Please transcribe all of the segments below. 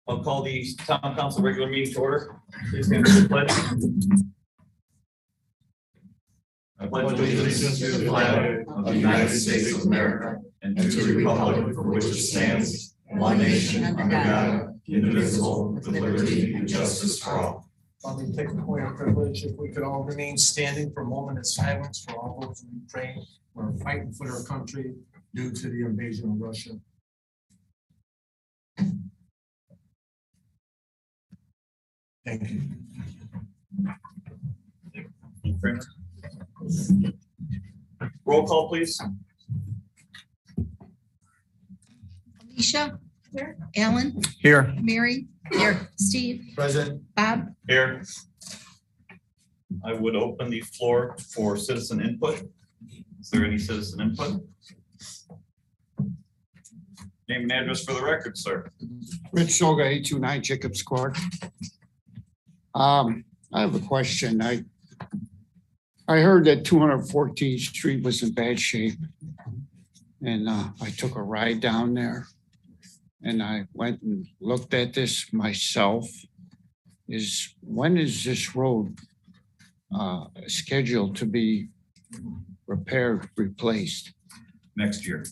I'll call the town council regular meeting to order. Please stand for the pledge. I pledge allegiance to the flag of the United States of America and to the republic for which it stands, one nation under God, indivisible, with liberty and justice for all. Let me take a point of privilege if we could all remain standing for a moment of silence for all those in Ukraine who are fighting for their country due to the invasion of Russia. Thank you. Roll call, please. Alicia. Here. Alan. Here. Mary. Here. Steve. Present. Bob. Here. I would open the floor for citizen input. Is there any citizen input? Name and address for the record, sir. Rich Soga, 829 Jacobs Court. I have a question. I heard that 214th Street was in bad shape. And I took a ride down there and I went and looked at this myself. When is this road scheduled to be repaired, replaced? Next year.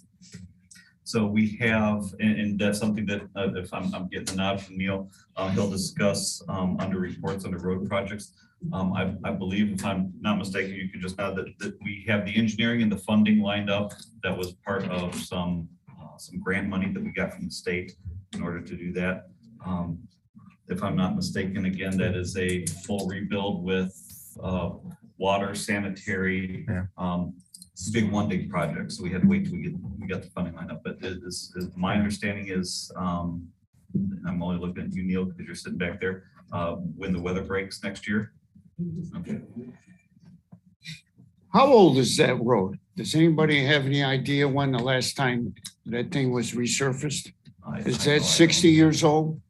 So we have, and that's something that if I'm getting a nod from Neil, he'll discuss under reports under road projects. I believe, if I'm not mistaken, you could just nod that we have the engineering and the funding lined up. That was part of some grant money that we got from the state in order to do that. If I'm not mistaken, again, that is a full rebuild with water, sanitary, big one big project. So we had to wait till we got the funding lined up. But my understanding is, and I'm only looking at you, Neil, because you're sitting back there, when the weather breaks next year. Okay. How old is that road? Does anybody have any idea when the last time that thing was resurfaced? Is that 60 years old?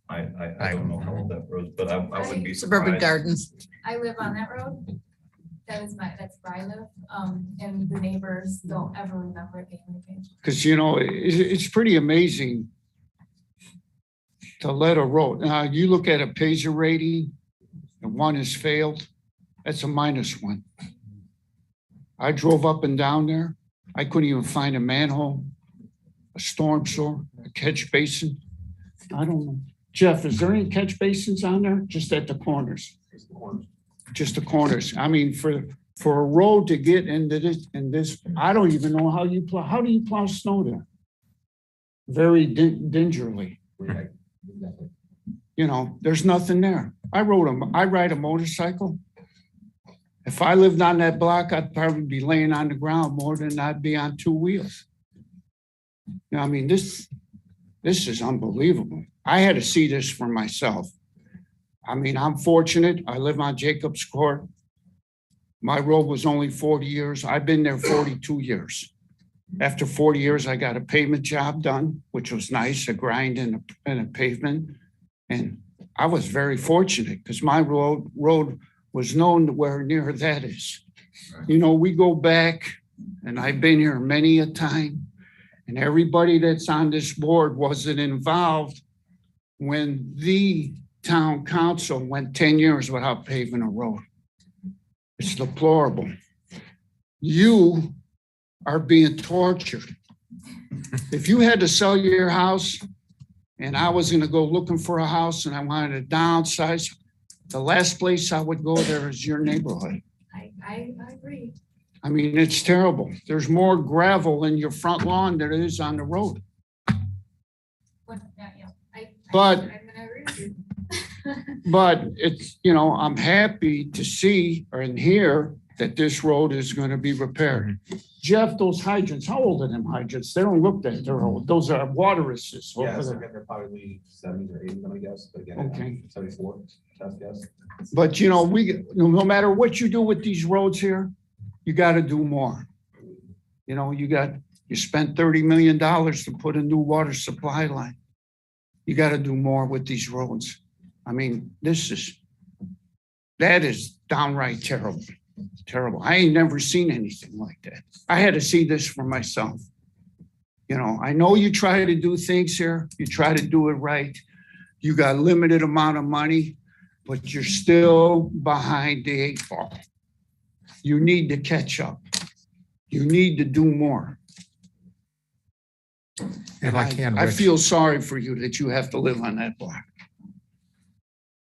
I don't know how old that road is, but I wouldn't be surprised. Suburban Gardens. I live on that road. That's where I live. And the neighbors don't ever remember it being repaved. Because, it's pretty amazing to let a road. Now, you look at a Pacer rating, and one has failed, that's a -1. I drove up and down there. I couldn't even find a manhole, a storm sewer, a catch basin. I don't know. Jeff, is there any catch basins on there? Just at the corners? Just the corners. I mean, for a road to get into this, I don't even know how you plow. How do you plow snow there? Very gingerly. There's nothing there. I ride a motorcycle. If I lived on that block, I'd probably be laying on the ground more than I'd be on 2 wheels. I mean, this is unbelievable. I had to see this for myself. I mean, I'm fortunate. I live on Jacobs Court. My road was only 40 years. I've been there 42 years. After 40 years, I got a pavement job done, which was nice, a grind and a pavement. And I was very fortunate because my road was known to where near that is. We go back, and I've been here many a time, and everybody that's on this board wasn't involved when the town council went 10 years without paving a road. It's deplorable. You are being tortured. If you had to sell your house and I was going to go looking for a house and I wanted to downsize, the last place I would go there is your neighborhood. I agree. I mean, it's terrible. There's more gravel in your front lawn than there is on the road. But I'm gonna agree with you. But it's, I'm happy to see and hear that this road is going to be repaired. Jeff, those hydrants, how old are them hydrants? They don't look that they're old. Those are water assists. Yeah, so they're probably 70s or 80s, I guess. But again, Okay. 74, test guess. But no matter what you do with these roads here, you got to do more. You spent $30 million to put a new water supply line. You got to do more with these roads. I mean, that is downright terrible. Terrible. I ain't never seen anything like that. I had to see this for myself. You know, I know you try to do things here, you try to do it right. You got limited amount of money, but you're still behind the 8 ball. You need to catch up. You need to do more. If I can, I Rich, feel sorry for you that you have to live on that block.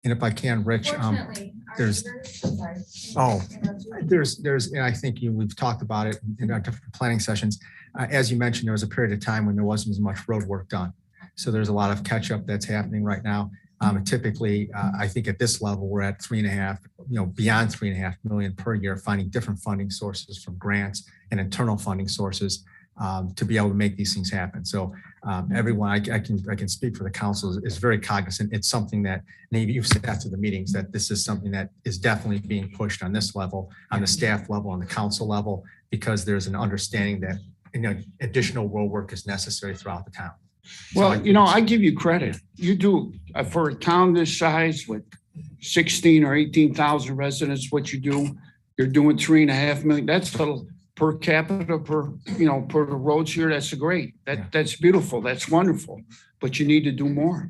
and if I can, Rich, Fortunately, our there's- neighbors, I'm sorry. Oh, Interrupt you. there's, and I think we've talked about it in our different planning sessions. As you mentioned, there was a period of time when there wasn't as much road work done. So there's a lot of catch up that's happening right now. Typically, I think at this level, we're at 3.5, beyond 3.5 million per year, finding different funding sources from grants and internal funding sources to be able to make these things happen. So everyone, I can speak for the council, is very cognizant. It's something that maybe you've said after the meetings that this is something that is definitely being pushed on this level, on the staff level, on the council level, because there's an understanding that additional road work is necessary throughout the town. Well, I give you credit. You do, for a town this size with 16 or 18,000 residents, what you do, you're doing 3.5 million. That's a per capita per the roads here. That's great. That's beautiful. That's wonderful. But you need to do more.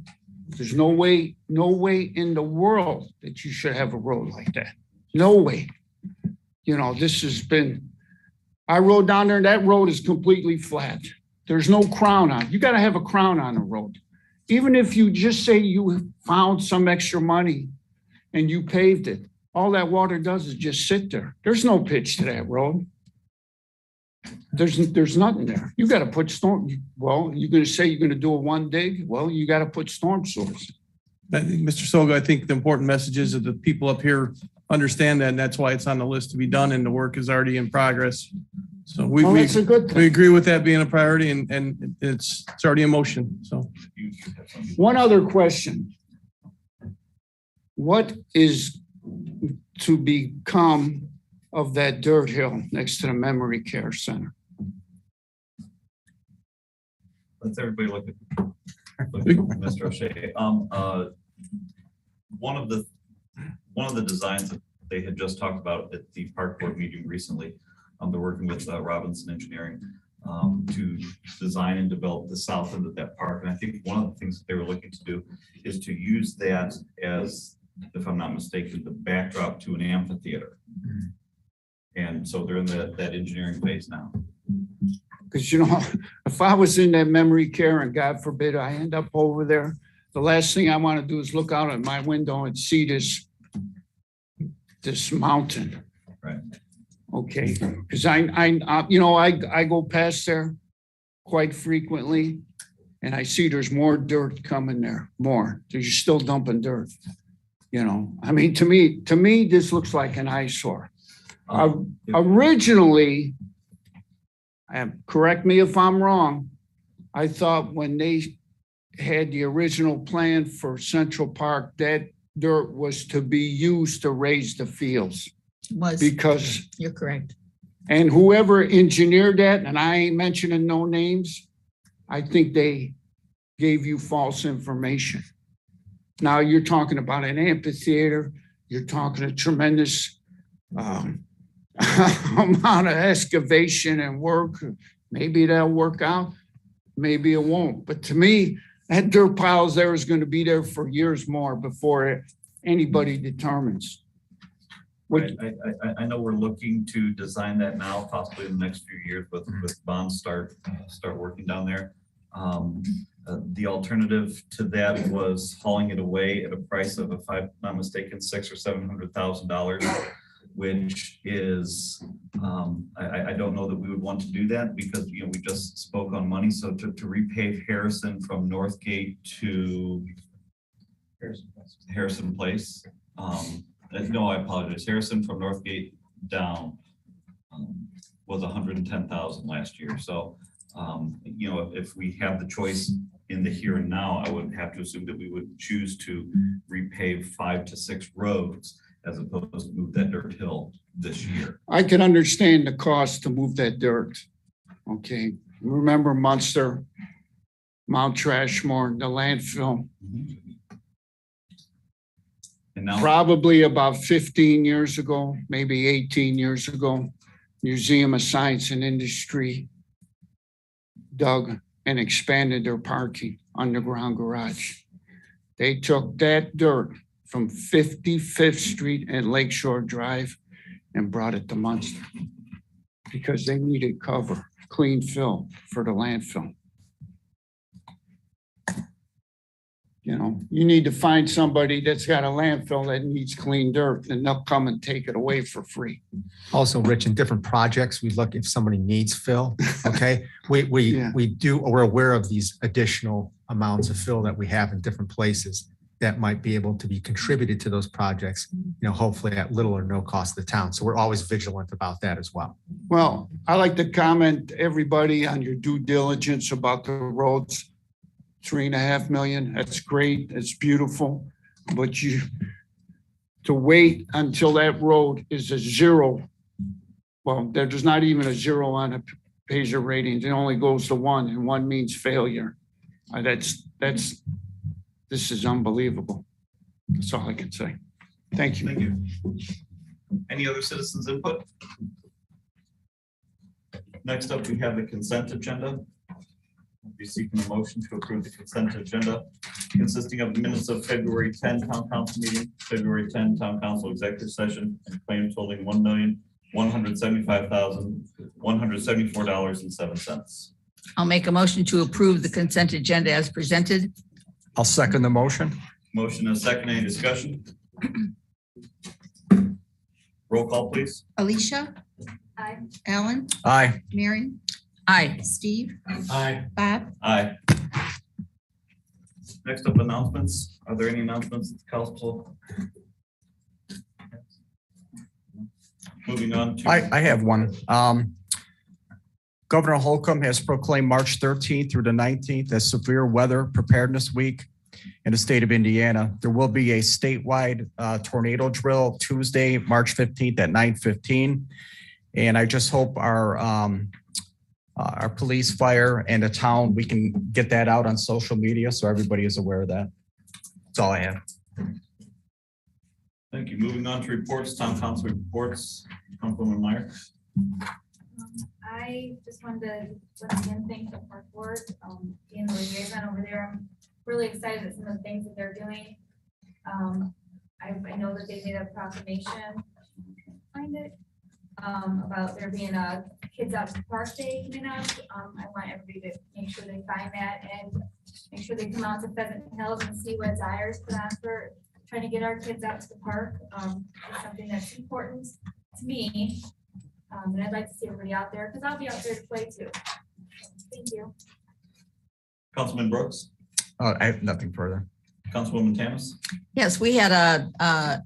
There's no way in the world that you should have a road like that. No way. This has been, I rode down there and that road is completely flat. There's no crown on it. You got to have a crown on the road. Even if you just say you found some extra money and you paved it, all that water does is just sit there. There's no pitch to that road. There's nothing there. You got to put storm. Well, you're going to say you're going to do a one dig. Well, you got to put storm sewers. Mr. Soga, I think the important message is that the people up here understand that, and that's why it's on the list to be done, and the work is already in progress. So That's a good we thing. agree with that being a priority, and it's already in motion. So One other question. What is to become of that dirt hill next to the memory care center? Let's everybody look at Mr. O'Shea. One of the designs that they had just talked about at the park board meeting recently, they're working with Robinson Engineering to design and develop the south end of that park. And I think one of the things that they were looking to do is to use that as, if I'm not mistaken, the backdrop to an amphitheater. And so they're in that engineering phase now. Because, if I was in that memory care and God forbid I end up over there, the last thing I want to do is look out at my window and see this mountain. Right. Okay, because I go past there quite frequently and I see there's more dirt coming there, more. You're still dumping dirt. To me, this looks like an eyesore. Originally, correct me if I'm wrong, I thought when they had the original plan for Central Park, that dirt was to be used to raise the fields. Because You're correct. and whoever engineered that, and I ain't mentioning no names, I think they gave you false information. Now you're talking about an amphitheater, you're talking a tremendous amount of excavation and work. Maybe that'll work out, maybe it won't. But to me, that dirt piles there is going to be there for years more before anybody determines. Right. I know we're looking to design that now, possibly in the next few years with bonds start working down there. The alternative to that was hauling it away at a price of, if I'm not mistaken, $600,000 or $700,000, which is, I don't know that we would want to do that because, we just spoke on money. So to repave Harrison from Northgate to Harrison Place. No, I apologize. Harrison from Northgate down was 110,000 last year. So, if we have the choice in the here and now, I would have to assume that we would choose to repave 5 to 6 roads as opposed to move that dirt hill this year. I can understand the cost to move that dirt. Okay, remember Munster, Mount Trashmore, the landfill. And now, Probably about 15 years ago, maybe 18 years ago, Museum of Science and Industry dug and expanded their parking underground garage. They took that dirt from 55th Street and Lakeshore Drive and brought it to Munster because they needed cover, clean fill for the landfill. You know, you need to find somebody that's got a landfill that needs clean dirt, and they'll come and take it away for free. Also, Rich, in different projects, we look if somebody needs fill, okay? Yeah. We're aware of these additional amounts of fill that we have in different places that might be able to be contributed to those projects, you know, hopefully at little or no cost to the town. So we're always vigilant about that as well. Well, I like to comment everybody on your due diligence about the roads. 3.5 million, that's great, it's beautiful, but to wait until that road is a zero. Well, there's not even a zero on a Pager ratings, it only goes to 1, and 1 means failure. This is unbelievable. That's all I can say. Thank you. Thank you. Any other citizens input? Next up, we have the consent agenda. I'll be seeking a motion to approve the consent agenda consisting of the minutes of February 10 town council meeting, February 10 town council executive session, and claims totaling $1,175,174.07. I'll make a motion to approve the consent agenda as presented. I'll second the motion. Motion and a second, any discussion? Roll call, please. Alicia, Aye. Alan, Aye. Mary. Aye. Steve, Aye. Bob. Aye. Next up, announcements. Are there any announcements, council? Moving on to. I have one. Governor Holcomb has proclaimed March 13th through the 19th as Severe Weather Preparedness Week in the state of Indiana. There will be a statewide tornado drill Tuesday, March 15th at 9:15. And I just hope our police, fire, and the town, we can get that out on social media so everybody is aware of that. That's all I have. Thank you. Moving on to reports, town council reports. Councilwoman Meyer. I just wanted to once again thank the park board, being the liaison over there. I'm really excited at some of the things that they're doing. I know that they made a proclamation, find it, about there being a Kids Out to the Park Day coming up. I want everybody to make sure they find that and make sure they come out to Pheasant Hills and see what Dyer's put on for trying to get our kids out to the park. It's something that's important to me. And I'd like to see everybody out there because I'll be out there to play too. Thank you. Councilman Brooks. I have nothing further. Councilwoman Thomas. Yes, we had a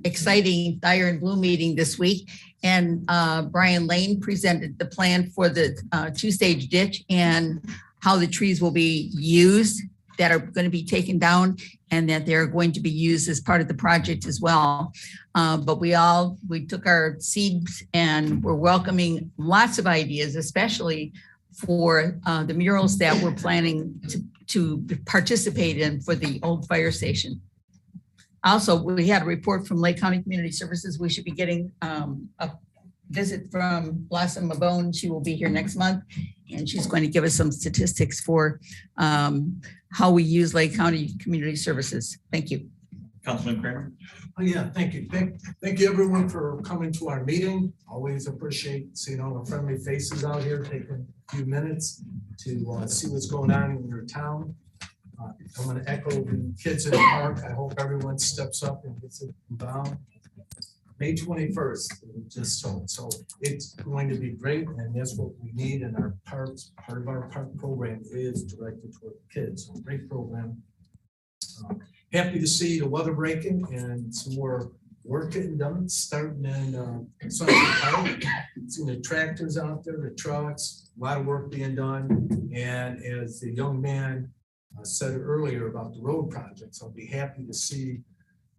exciting Dyer and Blue meeting this week, and Brian Lane presented the plan for the 2-stage ditch and how the trees will be used that are going to be taken down and that they're going to be used as part of the project as well. But we took our seeds and we're welcoming lots of ideas, especially for the murals that we're planning to participate in for the old fire station. Also, we had a report from Lake County Community Services. We should be getting a visit from Blossom Mabone. She will be here next month, and she's going to give us some statistics for how we use Lake County Community Services. Thank you. Councilman Kramer. Oh, yeah, thank you. Thank you everyone for coming to our meeting. Always appreciate seeing all the friendly faces out here, taking a few minutes to see what's going on in your town. I'm going to echo the kids in the park. I hope everyone steps up and gets it down. May 21st, just so it's going to be great, and that's what we need in our parks. Part of our park program is directed toward the kids. So great program. Happy to see the weather breaking and some more work getting done, starting in Sunset Park. Seeing the tractors out there, the trucks, a lot of work being done. And as the young man said earlier about the road projects, I'll be happy to see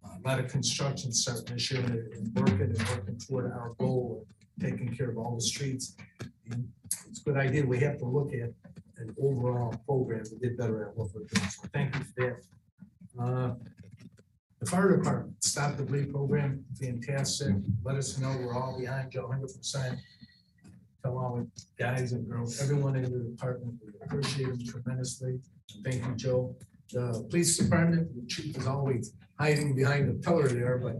a lot of construction starting this year and working toward our goal of taking care of all the streets. And it's a good idea. We have to look at an overall program to get better at what we're doing. So thank you for that. The fire department, Stop the Bleed program, fantastic. Let us know we're all behind you 100%. Tell all the guys and girls, everyone in the department, we appreciate him tremendously. Thank you, Joe. The police department, the chief is always hiding behind the pillar there, but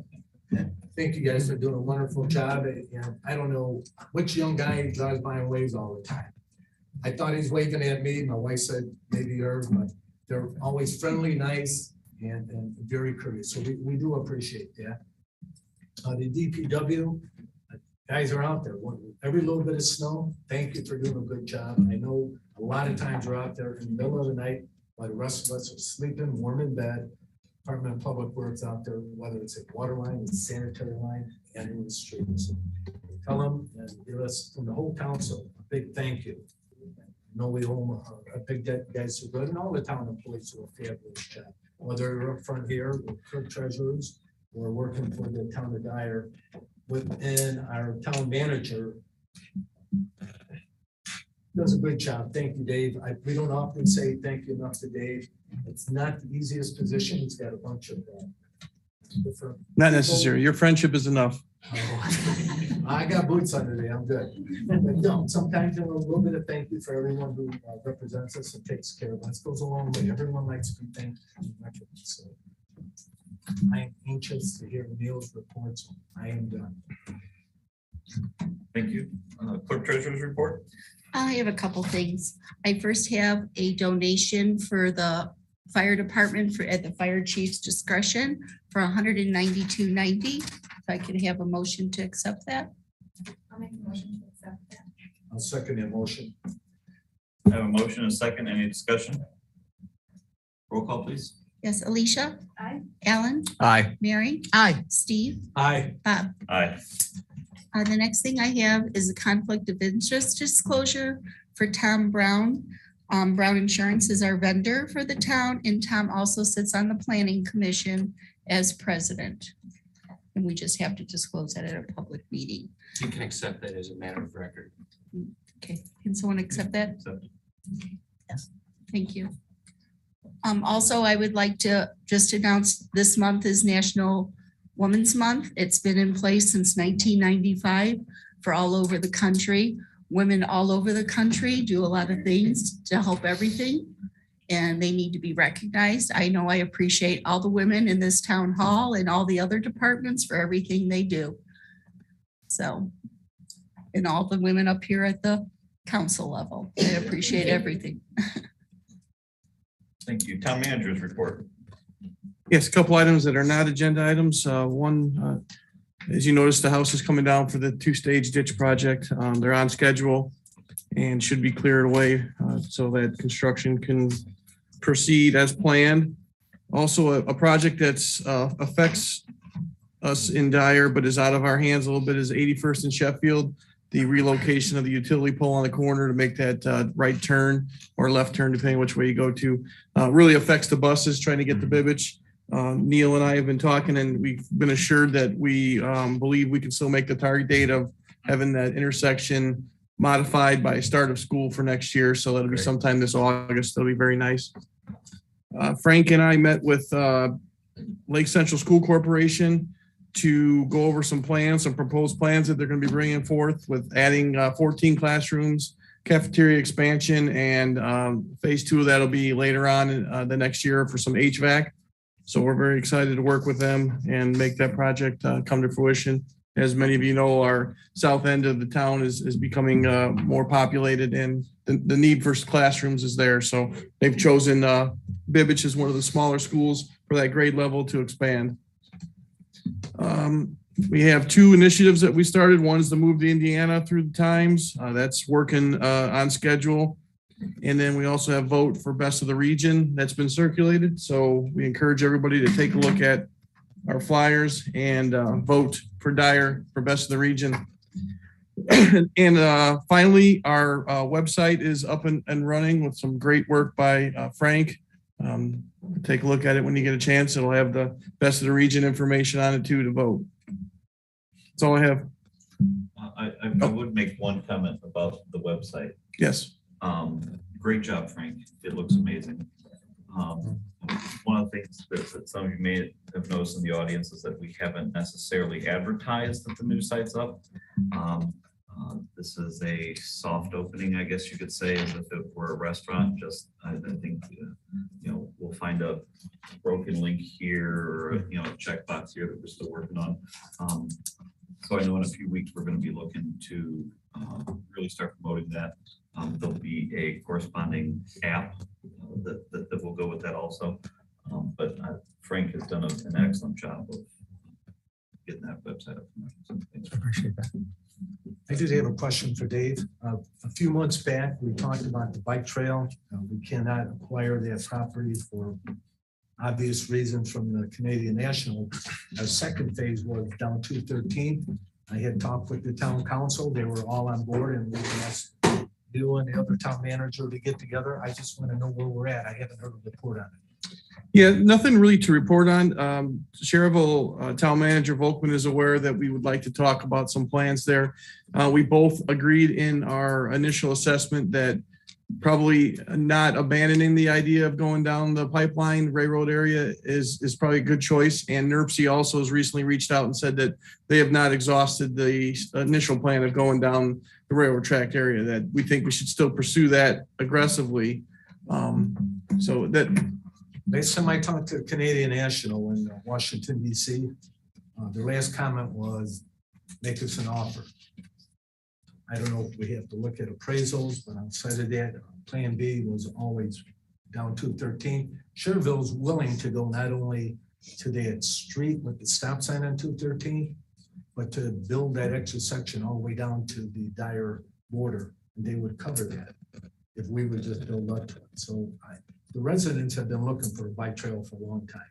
thank you guys for doing a wonderful job. And I don't know which young guy drives by and waves all the time. I thought he's waving at me. My wife said maybe her, but they're always friendly, nice, and very courteous. So we do appreciate that. The DPW, guys are out there. Every little bit of snow, thank you for doing a good job. I know a lot of times you're out there in the middle of the night while the rest of us are sleeping, warm in bed. Department of Public Works out there, whether it's a water line, a sanitary line, and in the streets. So tell them and give us from the whole council a big thank you. No, we owe them a big debt. You guys are good, and all the town employees do a fabulous job. Whether you're up front here with clerk treasurers or working for the town of Dyer within our town manager. Does a good job. Thank you, Dave. We don't often say thank you enough to Dave. It's not the easiest position. He's got a bunch of different. Not necessary. Your friendship is enough. I got boots under there. I'm good. But no, sometimes a little bit of thank you for everyone who represents us and takes care of us. Goes a long way. Everyone likes to be thanked. So I'm anxious to hear Neil's reports. I am done. Thank you. Clerk treasurer's report. I have a couple things. I first have a donation for the fire department at the fire chief's discretion for $192.90. If I could have a motion to accept that. I'll make a motion to accept that. I'll second that motion. I have a motion and a second. Any discussion? Roll call, please. Yes, Alicia? Aye. Alan? Aye. Mary? Aye. Steve? Aye. Bob? Aye. The next thing I have is a conflict of interest disclosure for Tom Brown. Brown Insurance is our vendor for the town, and Tom also sits on the planning commission as president. And we just have to disclose that at a public meeting. You can accept that as a matter of record. Okay, can someone accept that? Accepted. Yes, thank you. Also, I would like to just announce this month is National Women's Month. It's been in place since 1995 for all over the country. Women all over the country do a lot of things to help everything, and they need to be recognized. I know I appreciate all the women in this town hall and all the other departments for everything they do. So, and all the women up here at the council level, I appreciate everything. Thank you. Town manager's report. Yes, a couple items that are not agenda items. One, as you notice, the house is coming down for the two-stage ditch project. They're on schedule and should be cleared away so that construction can proceed as planned. Also, a project that's affects us in Dyer, but is out of our hands a little bit, is 81st and Sheffield. The relocation of the utility pole on the corner to make that right turn or left turn, depending which way you go to, really affects the buses trying to get to Bibbich. Neil and I have been talking, and we've been assured that we believe we can still make the target date of having that intersection modified by start of school for next year. So that'll be sometime this August. That'll be very nice. Frank and I met with Lake Central School Corporation to go over some plans, some proposed plans that they're going to be bringing forth with adding 14 classrooms, cafeteria expansion, and phase 2 of that'll be later on in, the next year for some HVAC. So we're very excited to work with them and make that project come to fruition. As many of you know, our south end of the town is becoming more populated, and the need for classrooms is there. So they've chosen Bibbich as one of the smaller schools for that grade level to expand. We have 2 initiatives that we started. One is to move to Indiana through the Times. That's working on schedule. And then we also have vote for best of the region that's been circulated. So we encourage everybody to take a look at our flyers and vote for Dyer for best of the region. And finally, our website is up and running with some great work by Frank. Take a look at it when you get a chance. It'll have the best of the region information on it too to vote. That's all I have. I would make one comment about the website. Yes. Great job, Frank. It looks amazing. One of the things that some of you may have noticed in the audience is that we haven't necessarily advertised that the new site's up. This is a soft opening, I guess you could say, as if it were a restaurant. Just, I think, we'll find a broken link here or, a checkbox here that we're still working on. So I know in a few weeks, we're going to be looking to really start promoting that. There'll be a corresponding app that will go with that also. But Frank has done an excellent job of getting that website up. So thanks. I appreciate that. I did have a question for Dave. A few months back, we talked about the bike trail. We cannot acquire that property for obvious reasons from the Canadian National. Our second phase was down 213. I had talked with the town council. They were all on board, and we asked you and the other town manager to get together. I just want to know where we're at. I haven't heard a report on it. Yeah, nothing really to report on. Cherville Town Manager Volkman is aware that we would like to talk about some plans there. We both agreed in our initial assessment that probably not abandoning the idea of going down the pipeline railroad area is probably a good choice. And NERC also has recently reached out and said that they have not exhausted the initial plan of going down the railroad track area, that we think we should still pursue that aggressively. So that. Last time I talked to Canadian National in Washington, D.C., their last comment was, make us an offer. I don't know if we have to look at appraisals, but outside of that, Plan B was always down 213. Cherville's willing to go not only to that street with the stop sign on 213, but to build that extra section all the way down to the Dyer border. And they would cover that if we would just build up to it. So the residents have been looking for a bike trail for a long time.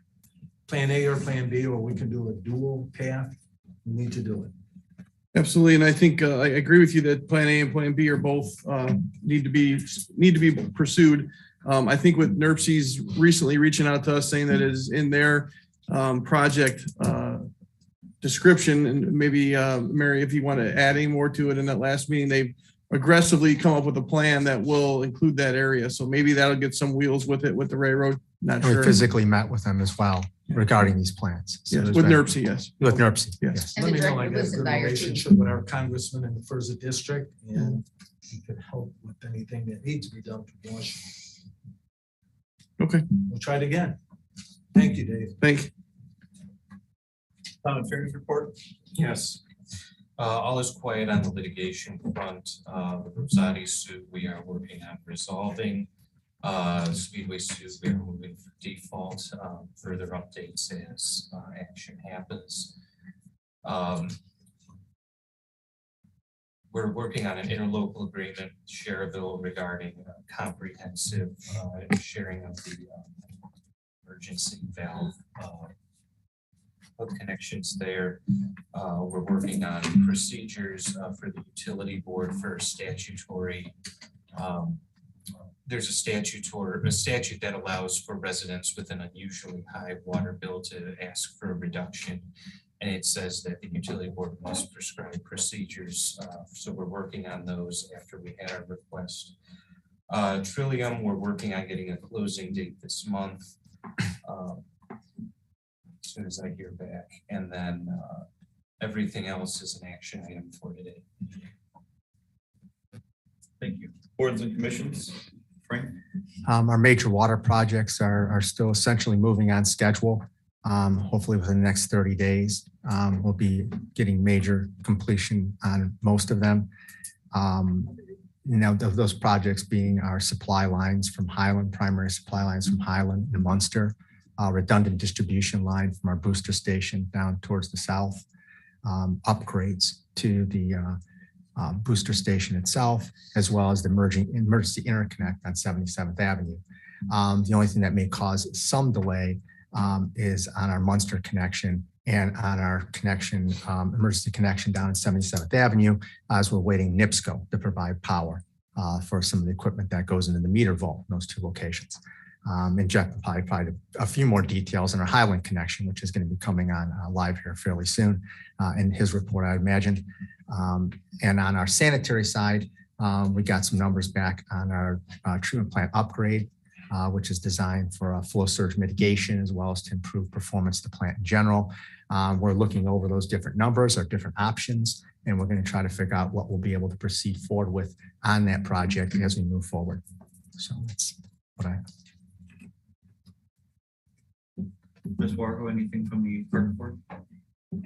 Plan A or Plan B, or we can do a dual path. We need to do it. Absolutely, and I think I agree with you that Plan A and Plan B are both need to be pursued. I think with NERC's recently reaching out to us saying that it is in their project description, and maybe Mary, if you want to add any more to it, in that last meeting they've aggressively come up with a plan that will include that area. So maybe that'll get some wheels with it with the railroad. Not We sure. physically met with them as well regarding these plans. So Yes, there's with been- NERC, yes. With NERC, Yes. And Let the me know I director got a lives in good Dyer, too. relationship with our congressman in the first district, and he could help with anything that needs to be done for Washington. Okay, We'll try it again. Thank you, Dave. thank you. Town attorney's report? Yes. All is quiet on the litigation front. The Rosati suit we are working on resolving. Speedway suit we are moving for default. Further updates as action happens. We're working on an interlocal agreement with Cherville regarding comprehensive sharing of the emergency valve of connections there. We're working on procedures for the utility board for statutory. There's a statute that allows for residents with an unusually high water bill to ask for a reduction. And it says that the utility board must prescribe procedures. So we're working on those after we had our request. Trillium, we're working on getting a closing date this month. As soon as I hear back, and then everything else is an action item for today. Thank you. Boards and commissions, Frank? Our major water projects are still essentially moving on schedule. Hopefully within the next 30 days, we'll be getting major completion on most of them. Those projects being our supply lines from Highland, primary supply lines from Highland and Munster, redundant distribution line from our booster station down towards the south, upgrades to the booster station itself, as well as the emergency interconnect on 77th Avenue. The only thing that may cause some delay is on our Munster connection and on our connection, emergency connection down at 77th Avenue, as we're waiting NIPSCO to provide power for some of the equipment that goes into the meter vault in those two locations. And Jeff will probably provide a few more details on our Highland connection, which is going to be coming on live here fairly soon in his report, I imagine. And on our sanitary side, we got some numbers back on our treatment plant upgrade, which is designed for flow surge mitigation, as well as to improve performance of the plant in general. We're looking over those different numbers, our different options, And we're going to try to figure out what we'll be able to proceed forward with on that project as we move forward. So that's what I. Ms. Wargo, anything from the park board?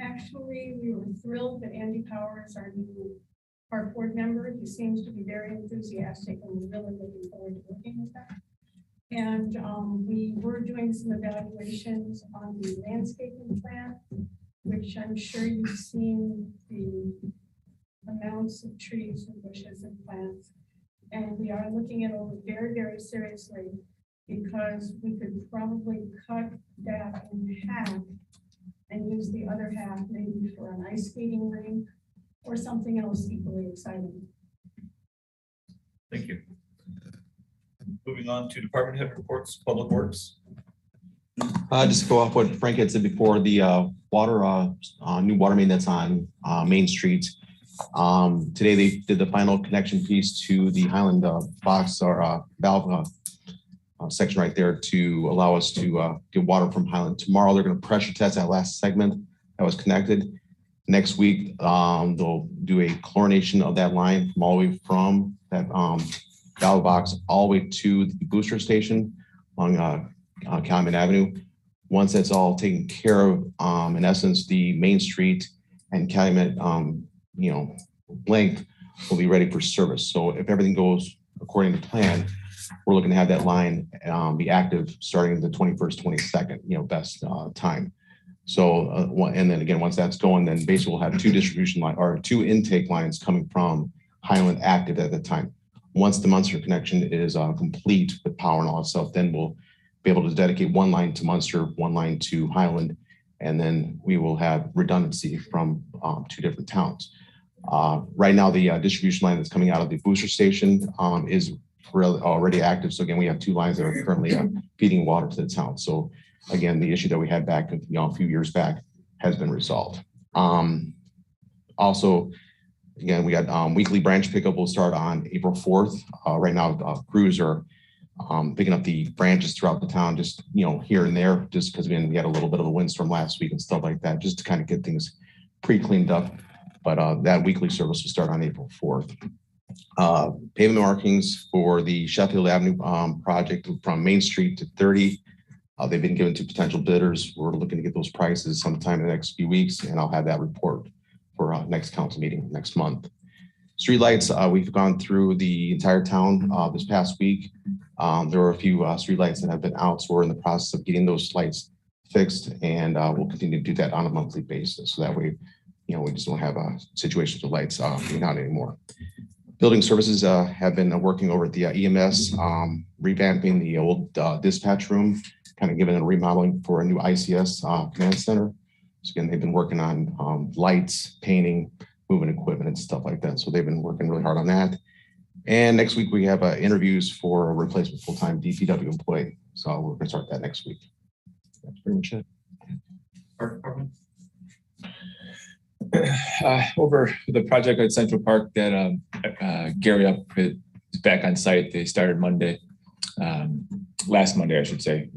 Actually, we were thrilled that Andy Powers, our new park board member, he seems to be very enthusiastic and we're really looking forward to working with that. And we were doing some evaluations on the landscaping plan, which I'm sure you've seen the amounts of trees and bushes and plants. And we are looking at it very, very seriously because we could probably cut that in half and use the other half maybe for an ice skating rink or something else equally exciting. Thank you. Moving on to department head reports, public works. Just to go off what Frank had said before, the new water main that's on Main Street. Today they did the final connection piece to the Highland box or valve section right there to allow us to get water from Highland. Tomorrow they're going to pressure test that last segment that was connected. Next week they'll do a chlorination of that line from all the way from that valve box all the way to the booster station along Calumet Avenue. Once that's all taken care of, in essence, the Main Street and Calumet length will be ready for service. So if everything goes according to plan, we're looking to have that line be active starting the 21st, 22nd, best time. So, and then again, once that's going, then basically we'll have two distribution line or two intake lines coming from Highland active at the time. Once the Munster connection is complete with power and all that stuff, then we'll be able to dedicate one line to Munster, one line to Highland, and then we will have redundancy from two different towns. Right now, the distribution line that's coming out of the booster station is already active. So again, we have two lines that are currently feeding water to the town. So again, the issue that we had back a few years back has been resolved. Also, again, we got weekly branch pickup will start on April 4th. Right now, crews are picking up the branches throughout the town, just here and there, just because we had a little bit of a windstorm last week and stuff like that, just to kind of get things pre-cleaned up. But that weekly service will start on April 4th. Pavement markings for the Sheffield Avenue project from Main Street to 30. They've been given to potential bidders. We're looking to get those prices sometime in the next few weeks, and I'll have that report for next council meeting next month. Streetlights, we've gone through the entire town this past week. There were a few streetlights that have been out, so we're in the process of getting those lights fixed, and we'll continue to do that on a monthly basis. So that way, we just don't have situations with lights being out anymore. Building services have been working over at the EMS, revamping the old dispatch room, kind of giving it a remodeling for a new ICS command center. So again, they've been working on lights, painting, moving equipment and stuff like that. So they've been working really hard on that. And next week we have interviews for a replacement full-time DPW employee. So we're gonna start that next week. That's pretty much it. Park department. Over the project at Central Park that Gary Up is back on site. They started Monday, last Monday, I should say,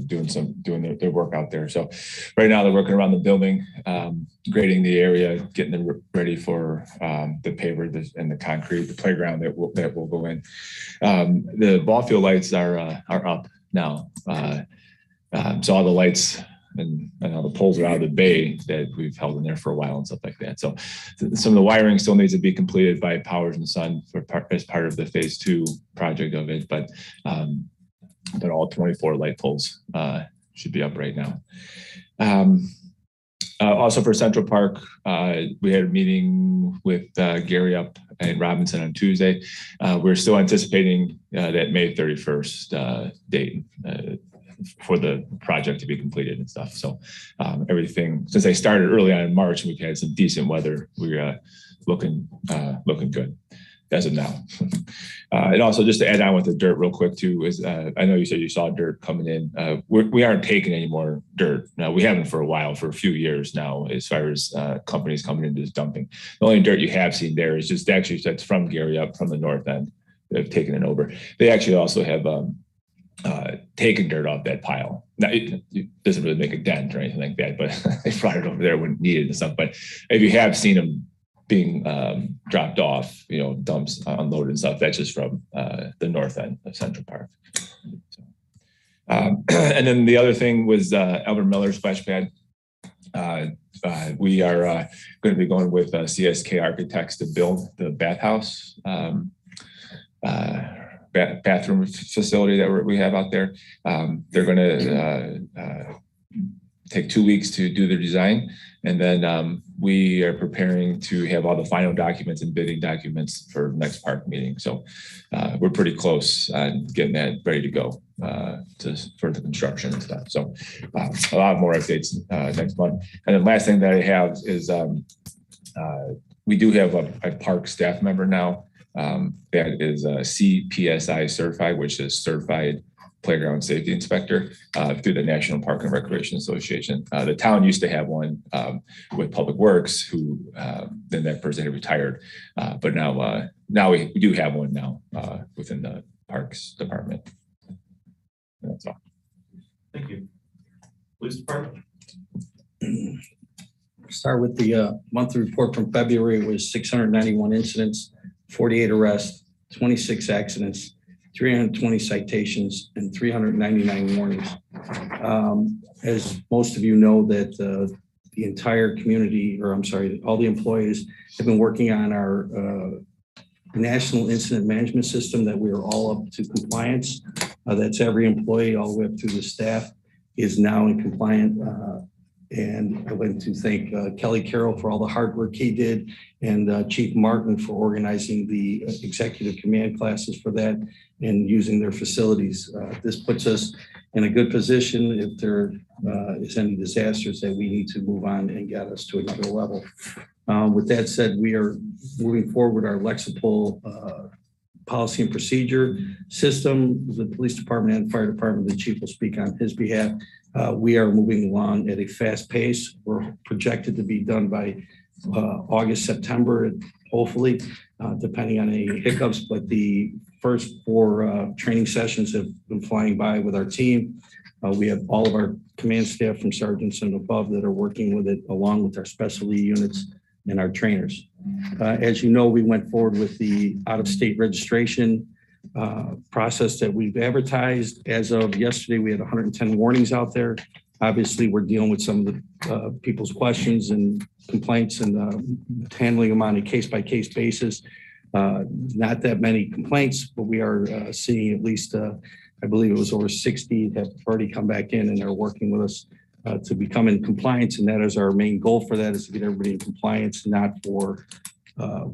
doing their work out there. So right now they're working around the building, grading the area, getting them ready for the paver and the concrete, the playground that will go in. The ball field lights are up now. So all the lights and all the poles are out of the bay that we've held in there for a while and stuff like that. So some of the wiring still needs to be completed by Powers and Son as part of the phase 2 project of it. But all 24 light poles should be up right now. Also for Central Park, we had a meeting with Gary Up and Robinson on Tuesday. We're still anticipating that May 31st date for the project to be completed and stuff. So everything, since I started early on in March and we've had some decent weather, we're looking good as of now. And also just to add on with the dirt real quick too, is I know you said you saw dirt coming in. We aren't taking any more dirt. Now we haven't for a while, for a few years now, as far as companies coming in just dumping. The only dirt you have seen there is just actually that's from Gary Up from the north end. They've taken it over. They actually also have taken dirt off that pile. Now it doesn't really make a dent or anything like that, but they brought it over there when needed and stuff. But if you have seen them being dropped off, dumps unloaded and stuff. That's just from the north end of Central Park. So, and then the other thing was Albert Miller splash pad. We are going to be going with CSK Architects to build the bathhouse bathroom facility that we have out there. They're going to take 2 weeks to do their design, and then we are preparing to have all the final documents and bidding documents for next park meeting. So we're pretty close on getting that ready to go for the construction and stuff. So a lot more updates next month. And then last thing that I have is we do have a park staff member now that is CPSI certified, which is Certified Playground Safety Inspector through the National Park and Recreation Association. The town used to have one with Public Works, who then that person had retired, but now we do have one now within the Parks Department. And that's all. Thank you. Police Department. Start with the monthly report from February. It was 691 incidents, 48 arrests, 26 accidents, 320 citations, and 399 warnings. As most of you know, that the entire community, or I'm sorry, all the employees have been working on our national incident management system that we are all up to compliance. That's every employee all the way up through the staff is now in compliant. And I want to thank Kelly Carroll for all the hard work he did, and Chief Martin for organizing the executive command classes for that and using their facilities. This puts us in a good position if there is any disasters that we need to move on and get us to another level. With that said, we are moving forward with our Lexipol policy and procedure system. The police department and fire department, the chief will speak on his behalf. We are moving along at a fast pace. We're projected to be done by August, September, hopefully, depending on any hiccups. But the first 4 training sessions have been flying by with our team. We have all of our command staff from sergeants and above that are working with it, along with our specialty units and our trainers. As you know, we went forward with the out-of-state registration process that we've advertised. As of yesterday, we had 110 warnings out there. Obviously, we're dealing with some of the people's questions and complaints and handling them on a case-by-case basis. Not that many complaints, but we are seeing at least, I believe it was over 60 have already come back in and are working with us to become in compliance. And that is our main goal for that, is to get everybody in compliance, not for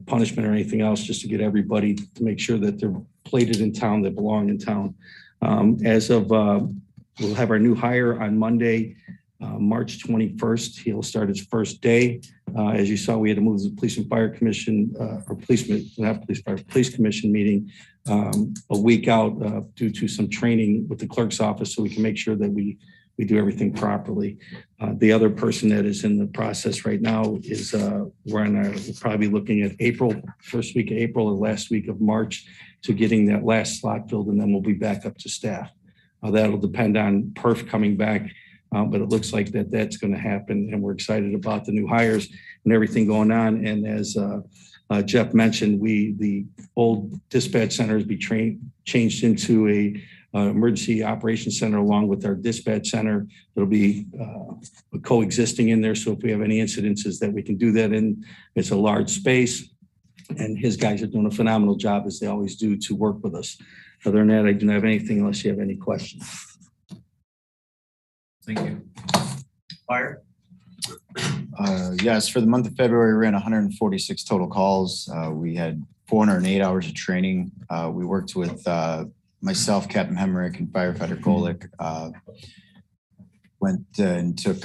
punishment or anything else, just to get everybody to make sure that they're plated in town, that belong in town. We'll have our new hire on Monday, March 21st. He'll start his first day. As you saw, we had to move the Police and Fire Commission, Police Commission meeting a week out due to some training with the clerk's office, so we can make sure that we do everything properly. The other person that is in the process right now is we're probably looking at April, first week of April or last week of March, to getting that last slot filled, and then we'll be back up to staff. That'll depend on PERF coming back, but it looks like that's going to happen, and we're excited about the new hires and everything going on. And as Jeff mentioned, the old dispatch center has been changed into a emergency operations center along with our dispatch center. It'll be coexisting in there. So if we have any incidences that we can do that in, it's a large space, and his guys are doing a phenomenal job, as they always do, to work with us. Other than that, I don't have anything unless you have any questions. Thank you. Fire. Yes, for the month of February, we ran 146 total calls. We had 408 hours of training. We worked with myself, Captain Hemrick, and firefighter Golick. Went and took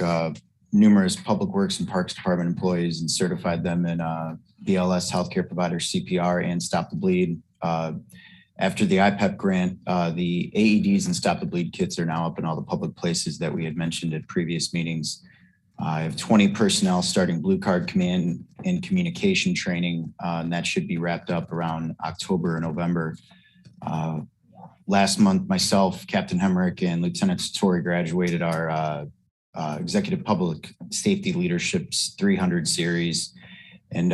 numerous Public Works and Parks Department employees and certified them in BLS healthcare provider CPR and Stop the Bleed. After the IPEP grant, the AEDs and Stop the Bleed kits are now up in all the public places that we had mentioned at previous meetings. I have 20 personnel starting Blue Card Command and Communication training, and that should be wrapped up around October or November. Last month, myself, Captain Hemrick, and Lieutenant Satori graduated our Executive Public Safety Leadership's 300 series. And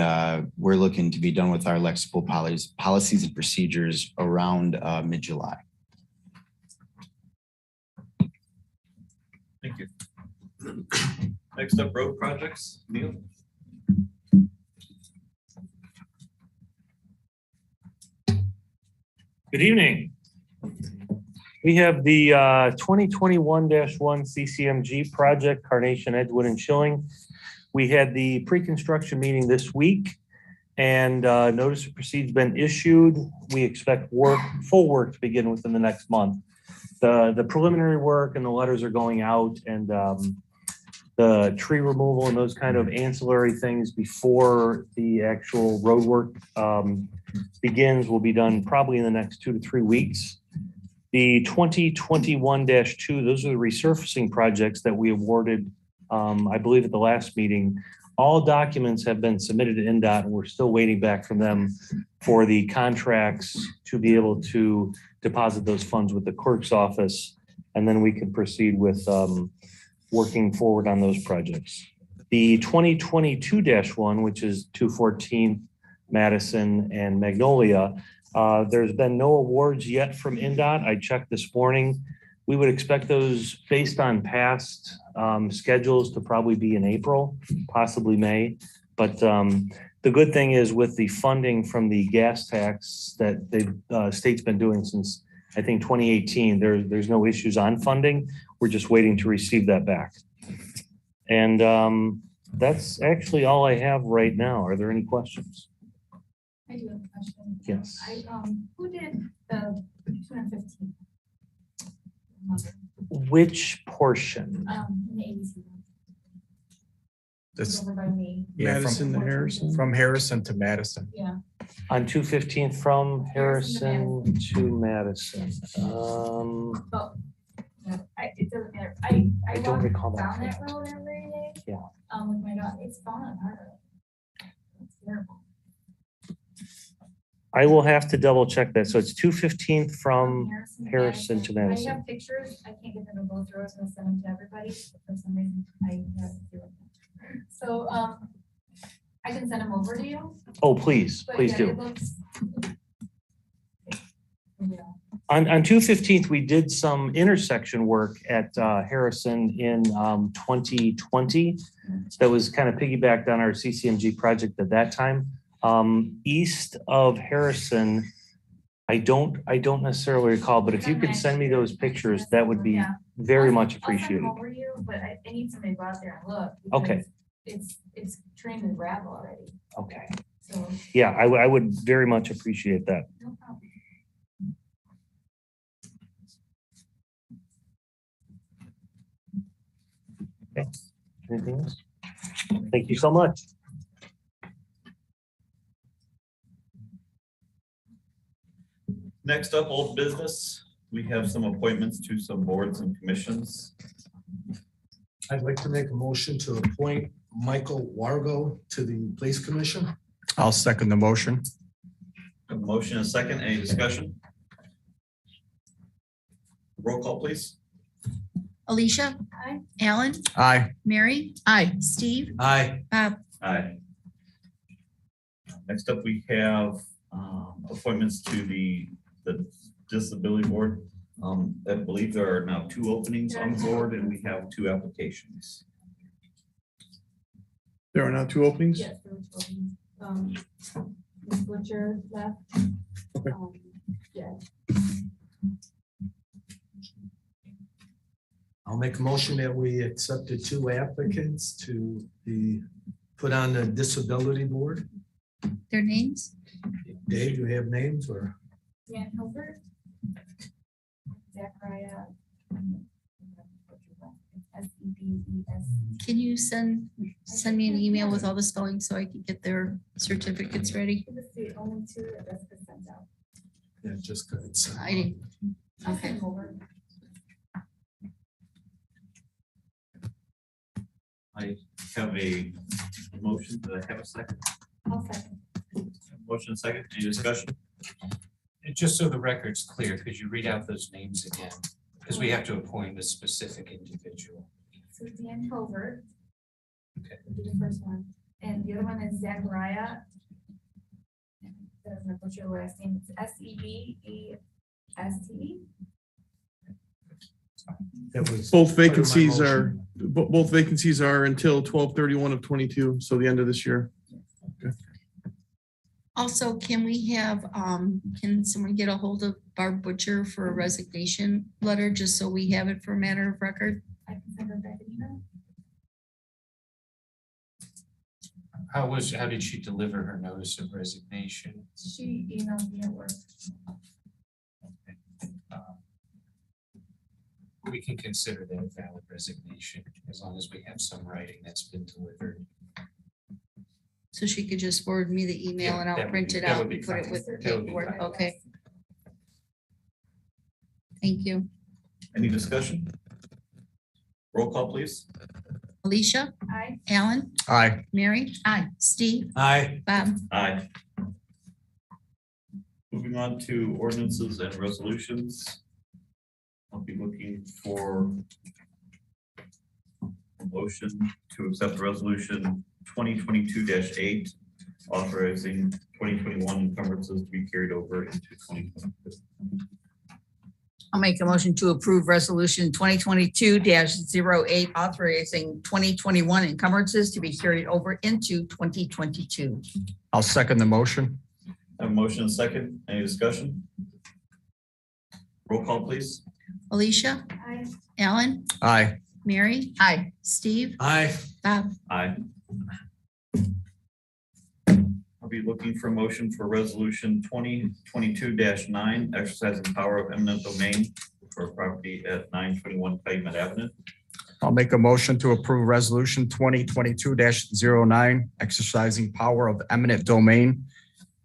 we're looking to be done with our lexical policies and procedures around mid-July. Thank you. Next up, road projects. Neil? Good evening. We have the 2021-1 CCMG project, Carnation, Edgewood, and Schilling. We had the pre-construction meeting this week, and notice of proceed's been issued. We expect full work to begin within the next month. The preliminary work and the letters are going out, and the tree removal and those kind of ancillary things before the actual road work begins will be done probably in the next 2 to 3 weeks. The 2021-2, those are the resurfacing projects that we awarded, I believe at the last meeting. All documents have been submitted to NDOT, and we're still waiting back from them for the contracts to be able to deposit those funds with the clerk's office, and then we can proceed with working forward on those projects. The 2022-1, which is 214 Madison and Magnolia, there's been no awards yet from NDOT. I checked this morning. We would expect those based on past schedules to probably be in April, possibly May. But the good thing is with the funding from the gas tax that the state's been doing since, I think, 2018, there's no issues on funding. We're just waiting to receive that back. And that's actually all I have right now. Are there any questions? I do have a question. Yes. Who did the 215? Which portion? In the ABC. This, Over by me. yeah, Madison to Harrison. from Harrison to Madison. Yeah. On 215th from Harrison to Madison. Oh, no, it doesn't matter. I don't walk recall that down that fact. road every day. Yeah. With my dog. It's falling apart. It's terrible. I will have to double check that. So it's 215th from Harrison to I Madison. have pictures. I can't get them to go through. I was gonna send them to everybody, but for some reason I have to do it. So, I can send them over to you. Oh, please, But please yeah, do. it looks- Yeah. On 215th, we did some intersection work at Harrison in 2020. That was kind of piggybacked on our CCMG project at that time. East of Harrison, I don't necessarily recall, but if you could send me those pictures, that would be Yeah. very much I'll send appreciated. them over to you, but I need somebody to go out there and look. Okay. because It's trained in gravel already, Okay. so. Yeah, I would very much appreciate that. No problem. Okay. Anything else? Thank you so much. Next up, old business. We have some appointments to some boards and commissions. I'd like to make a motion to appoint Michael Wargo to the Police Commission. I'll second the motion. A motion and a second. Any discussion? Roll call, please. Alicia, Hi. Alan, Aye. Mary, Aye. Steve, Aye. Bob. Aye. Next up, we have appointments to the Disability Board. I believe there are now 2 openings on the board and we have 2 applications. There are now 2 openings. Yes, there was one. Ms. Butcher left. Okay. Yeah. I'll make a motion that we accepted 2 applicants to be put on the Disability Board. Their names? Dave, you have names or? Dan Hilbert. Zachariah. SEBES. Can you send me an email with all the spelling so I can get their certificates ready? This is the only 2 that Jessica sent out. Yeah, just good. I didn't. I'll Okay. send them over. I have a motion. Do I have a second? I'll second. Motion and second. Any discussion? And just so the record's clear, could you read out those names again? Because we have to appoint a specific individual. So Dan Hilbert. Okay. Would be the first one. And the other one is Zachariah. Doesn't put your last name, it's Sebeste. Both vacancies are until 12/31/22, so the end of this year. Also, can we have, can someone get a hold of Barb Butcher for a resignation letter, just so we have it for a matter of record? I can send her back an email. How did she deliver her notice of resignation? She emailed me at work. We can consider that a valid resignation as long as we have some writing that's been delivered. So she could just forward me the email and I'll print it out and put it with her paperwork. Okay. Thank you. Any discussion? Roll call, please. Alicia? Aye. Alan? Aye. Mary? Aye. Steve? Aye. Bob? Aye. Moving on to ordinances and resolutions. I'll be looking for a motion to accept resolution 2022-8, authorizing 2021 encumbrances to be carried over into 2022. I'll make a motion to approve resolution 2022-08, authorizing 2021 encumbrances to be carried over into 2022. I'll second the motion. I have a motion and a second. Any discussion? Roll call, please. Alicia? Aye. Alan? Aye. Mary? Aye. Steve? Aye. Bob? Aye. I'll be looking for a motion for resolution 2022-9, exercising power of eminent domain for property at 921 Calumet Avenue. I'll make a motion to approve resolution 2022-09, exercising power of eminent domain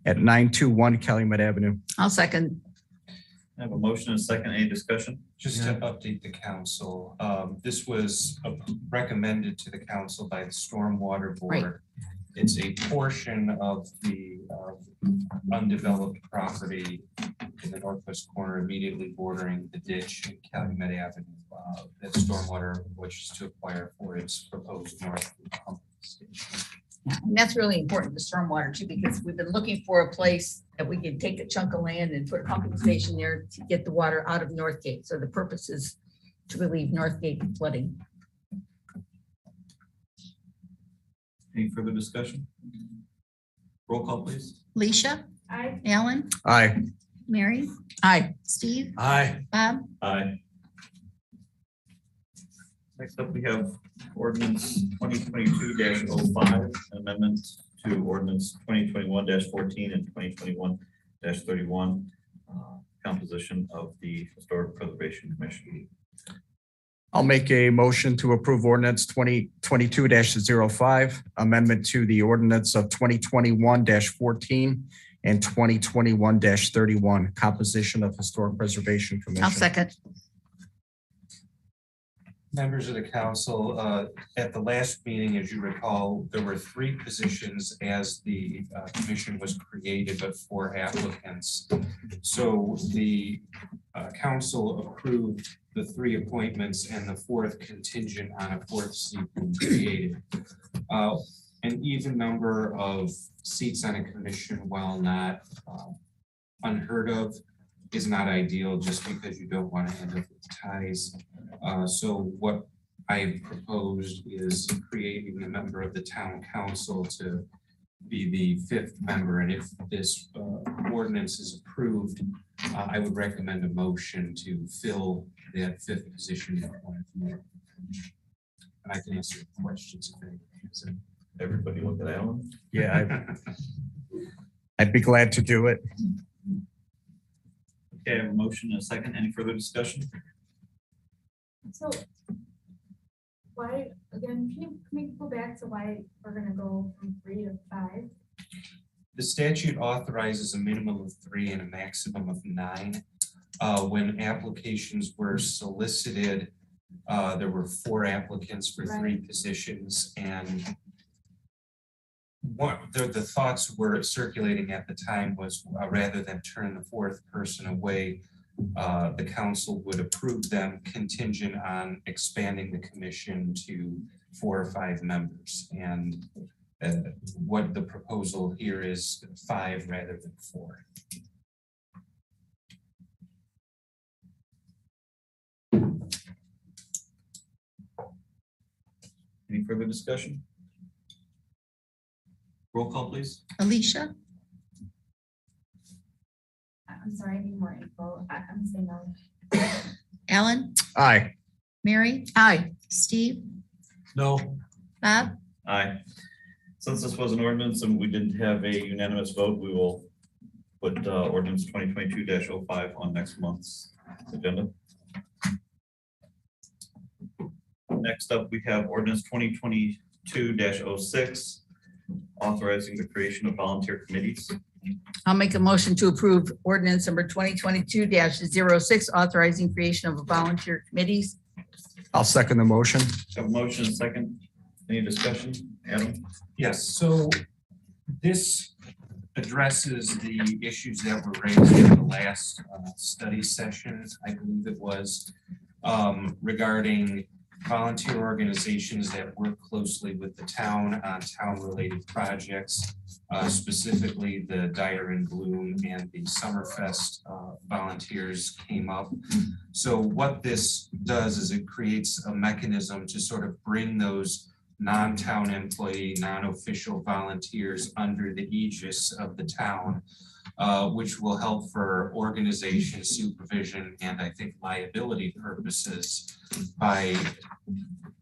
at 921 Calumet Avenue. I'll second. I have a motion and a second. Any discussion? Just to update the council, this was recommended to the council by the Stormwater Right. Board. It's a portion of the undeveloped property in the northwest corner immediately bordering the ditch in Calumet Avenue. That Stormwater wishes to acquire for its proposed north pump station. Yeah, and that's really important, the stormwater too, because we've been looking for a place that we can take a chunk of land and put a pumping station there to get the water out of Northgate. So the purpose is to relieve Northgate flooding. Any further discussion? Roll call, please. Alicia? Aye. Alan? Aye. Mary? Aye. Steve? Aye. Bob? Aye. Next up, we have ordinance 2022-05, amendment to ordinance 2021-14 and 2021-31, composition of the Historic Preservation Commission. I'll make a motion to approve ordinance 2022-05, amendment to the ordinance of 2021-14 and 2021-31, composition of Historic Preservation Commission. I'll second. Members of the council, at the last meeting, as you recall, there were 3 positions as the commission was created, but 4 applicants. So the council approved the 3 appointments and the 4th contingent on a 4th seat being created. An even number of seats on a commission, while not unheard of, is not ideal just because you don't want to end up with ties. So what I proposed is creating a member of the town council to be the 5th member. And if this ordinance is approved, I would recommend a motion to fill that 5th position. And I can answer questions if any. Everybody look at Alan. Yeah, I'd be glad to do it. Okay, I have a motion and a second. Any further discussion? So why, again, can we go back to why we're gonna go from 3 to 5? The statute authorizes a minimum of 3 and a maximum of 9. When applications were solicited, there were 4 applicants for 3 positions, and what the thoughts were circulating at the time was rather than turn the 4th person away, the council would approve them contingent on expanding the commission to 4 or 5 members. And what the proposal here is 5 rather than 4. Any further discussion? Roll call, please. Alicia, I'm sorry, I need more info. I'm saying no. Alan, Aye. Mary, Aye. Steve, No, Bob, Aye. Since this was an ordinance and we didn't have a unanimous vote, we will put ordinance 2022-05 on next month's agenda. Next up, we have ordinance 2022-06, authorizing the creation of volunteer committees. I'll make a motion to approve ordinance number 2022-06, authorizing creation of volunteer committees. I'll second the motion. Have a motion and second. Any discussion? Adam? Yes, so this addresses the issues that were raised in the last study sessions, I believe it was, regarding volunteer organizations that work closely with the town on town-related projects, specifically the Dyer and Bloom and the Summerfest volunteers came up. So what this does is it creates a mechanism to sort of bring those non-town employee, non-official volunteers under the aegis of the town, which will help for organization, supervision, and I think liability purposes by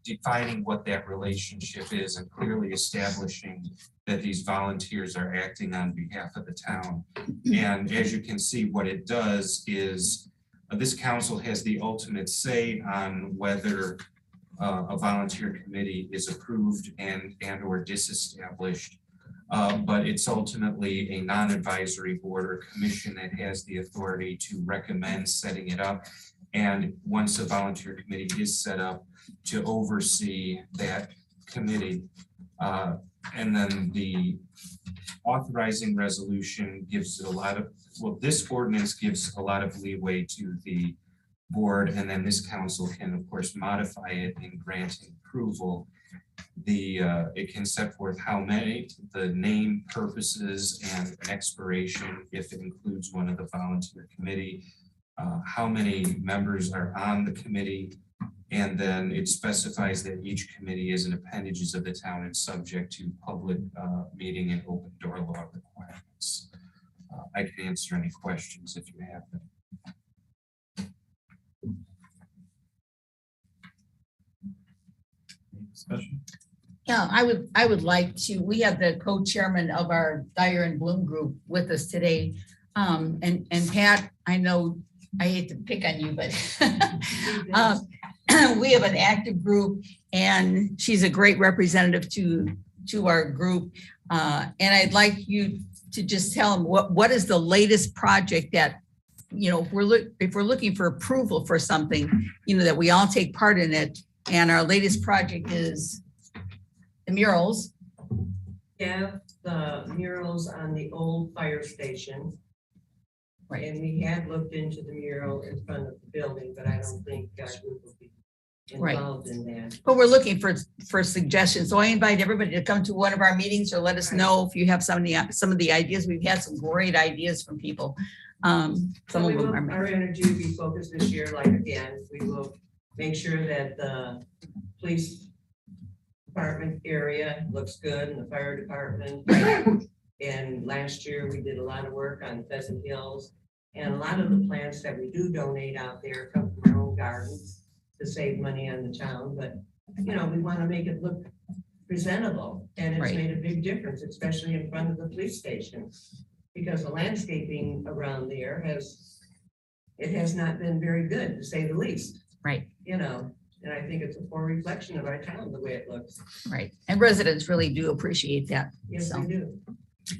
defining what that relationship is and clearly establishing that these volunteers are acting on behalf of the town. And as you can see, what it does is this council has the ultimate say on whether a volunteer committee is approved and or disestablished. But it's ultimately a non-advisory board or commission that has the authority to recommend setting it up. And once a volunteer committee is set up, to oversee that committee. And then the authorizing resolution gives it a lot of, well, this ordinance gives a lot of leeway to the board, and then this council can, of course, modify it in granting approval. It can set forth how many, the name, purposes, and an expiration if it includes one of the volunteer committee, how many members are on the committee, and then it specifies that each committee is an appendages of the town and subject to public meeting and open door law requirements. I can answer any questions if you have them. Discussion? Yeah, I would like to, we have the co-chairman of our Dyer and Bloom group with us today. And Pat, I know, I hate to pick on you, but we have an active group and she's a great representative to our group. And I'd like you to just tell them what is the latest project that, you know, if we're looking for approval for something, you know, that we all take part in it. And our latest project is the murals. Have the murals on the old fire station. Right. And we had looked into the mural in front of the building, but I don't think our group will be involved in that. But we're looking for suggestions. So I invite everybody to come to one of our meetings or let us know if you have some of the ideas. We've had some great ideas from people. Some So of them are. our energy will be focused this year, like again, we will make sure that the police department area looks good and the fire department. And last year we did a lot of work on Pheasant Hills, and a lot of the plants that we do donate out there come from our own gardens to save money on the town. But you know, we want to make it look presentable, and it's made a big difference, especially in front of the police station, because the landscaping around there has not been very good, to say the least. Right. You know, and I think it's a poor reflection of our town, the way it looks. Right. And residents really do appreciate that. Yes, So. they do.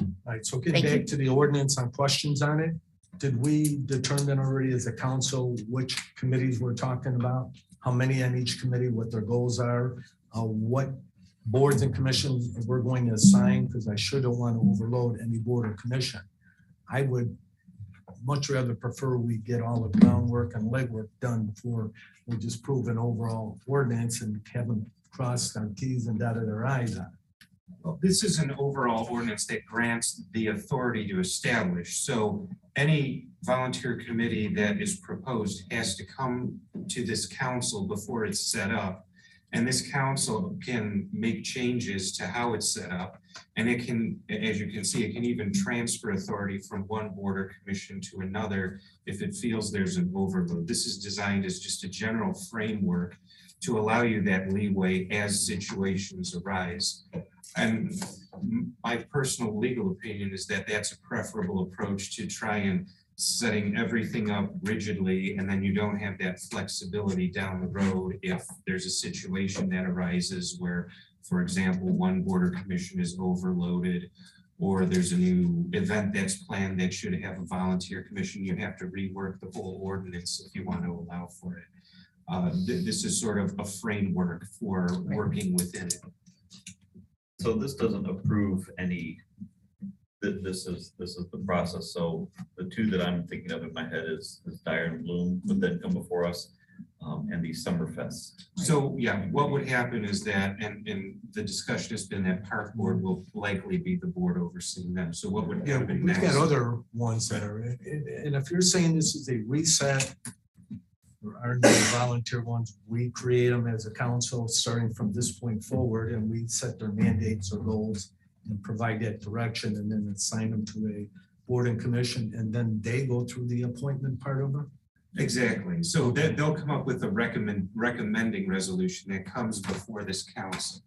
All right, so getting back to the ordinance on questions on it, did we determine already as a council which committees we're talking about? How many on each committee, what their goals are, what boards and commissions we're going to assign? Because I sure don't want to overload any board or commission. I would much rather prefer we get all the groundwork and legwork done before we just prove an overall ordinance and haven't crossed our T's and dotted our I's on it. Well, this is an overall ordinance that grants the authority to establish. So any volunteer committee that is proposed has to come to this council before it's set up. And this council can make changes to how it's set up. And it can, as you can see, it can even transfer authority from one board or commission to another if it feels there's an overload. This is designed as just a general framework to allow you that leeway as situations arise. And my personal legal opinion is that that's a preferable approach to try and setting everything up rigidly, and then you don't have that flexibility down the road if there's a situation that arises where, for example, one board or commission is overloaded, or there's a new event that's planned that should have a volunteer commission. You have to rework the whole ordinance if you want to allow for it. This is sort of a framework for working within it. So this doesn't approve any, this is the process. So the two that I'm thinking of in my head is Dyer and Bloom would then come before us, and the Summerfest. So yeah, what would happen is that, and the discussion has been that Park Board will likely be the board overseeing them. So what would Yeah, happen we've next? got other ones that are, and if you're saying this is a reset, there are no volunteer ones, we create them as a council starting from this point forward, and we set their mandates or goals and provide that direction, and then assign them to a board and commission, and then they go through the appointment part of it. Exactly. So they'll come up with a recommending resolution that comes before this council.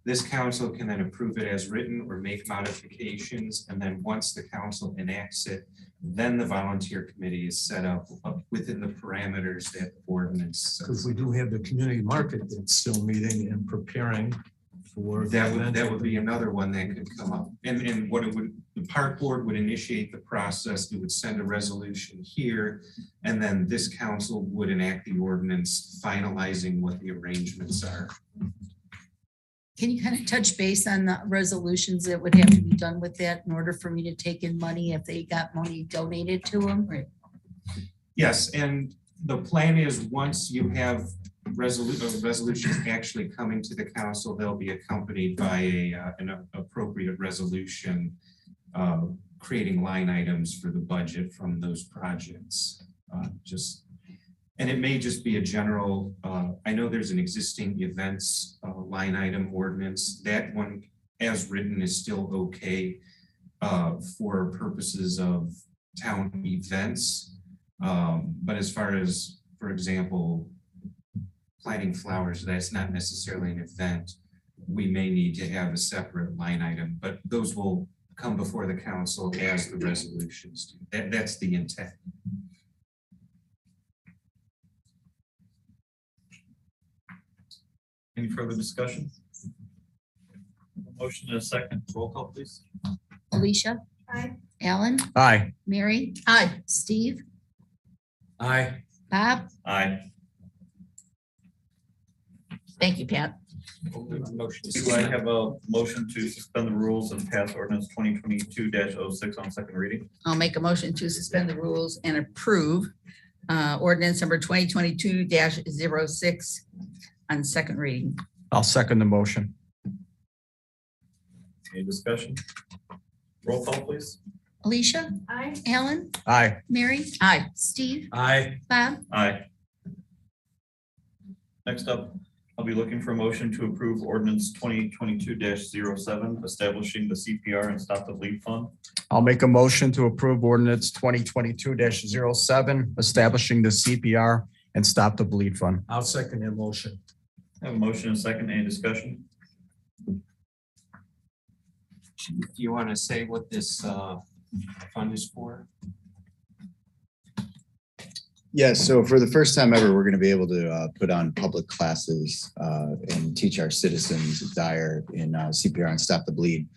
This council can then approve it as written or make modifications. And then once the council enacts it, then the volunteer committee is set up within the parameters that the ordinance. Because we do have the community market that's still meeting and preparing for. That would be another one that could come up. And what it would, the park board would initiate the process. It would send a resolution here, and then this council would enact the ordinance, finalizing what the arrangements are. Can you kind of touch base on the resolutions that would have to be done with that in order for me to take in money if they got money donated to them? Right. Yes, and the plan is once you have resolutions actually coming to the council, they'll be accompanied by an appropriate resolution creating line items for the budget from those projects. And it may just be a general, I know there's an existing events line item ordinance. That one as written is still okay for purposes of town events. But as far as, for example, planting flowers, that's not necessarily an event. We may need to have a separate line item, but those will come before the council as the resolutions do. That's the intent. Any further discussion? Motion and a second. Roll call, please. Alicia? Aye. Alan? Aye. Mary? Aye. Steve? Aye. Bob? Aye. Thank you, Pat. Do I have a motion to suspend the rules and pass ordinance 2022-06 on second reading? I'll make a motion to suspend the rules and approve ordinance number 2022-06 on second reading. I'll second the motion. Any discussion? Roll call, please. Alicia? Aye. Alan? Aye. Mary? Aye. Steve? Aye. Bob? Aye. Next up, I'll be looking for a motion to approve ordinance 2022-07, establishing the CPR and Stop the Bleed Fund. I'll make a motion to approve ordinance 2022-07, establishing the CPR and Stop the Bleed Fund. I'll second that motion. I have a motion and a second. Any discussion? Do you want to say what this fund is for? Yes, so for the first time ever, we're going to be able to put on public classes and teach our citizens at Dyer in CPR and Stop the Bleed.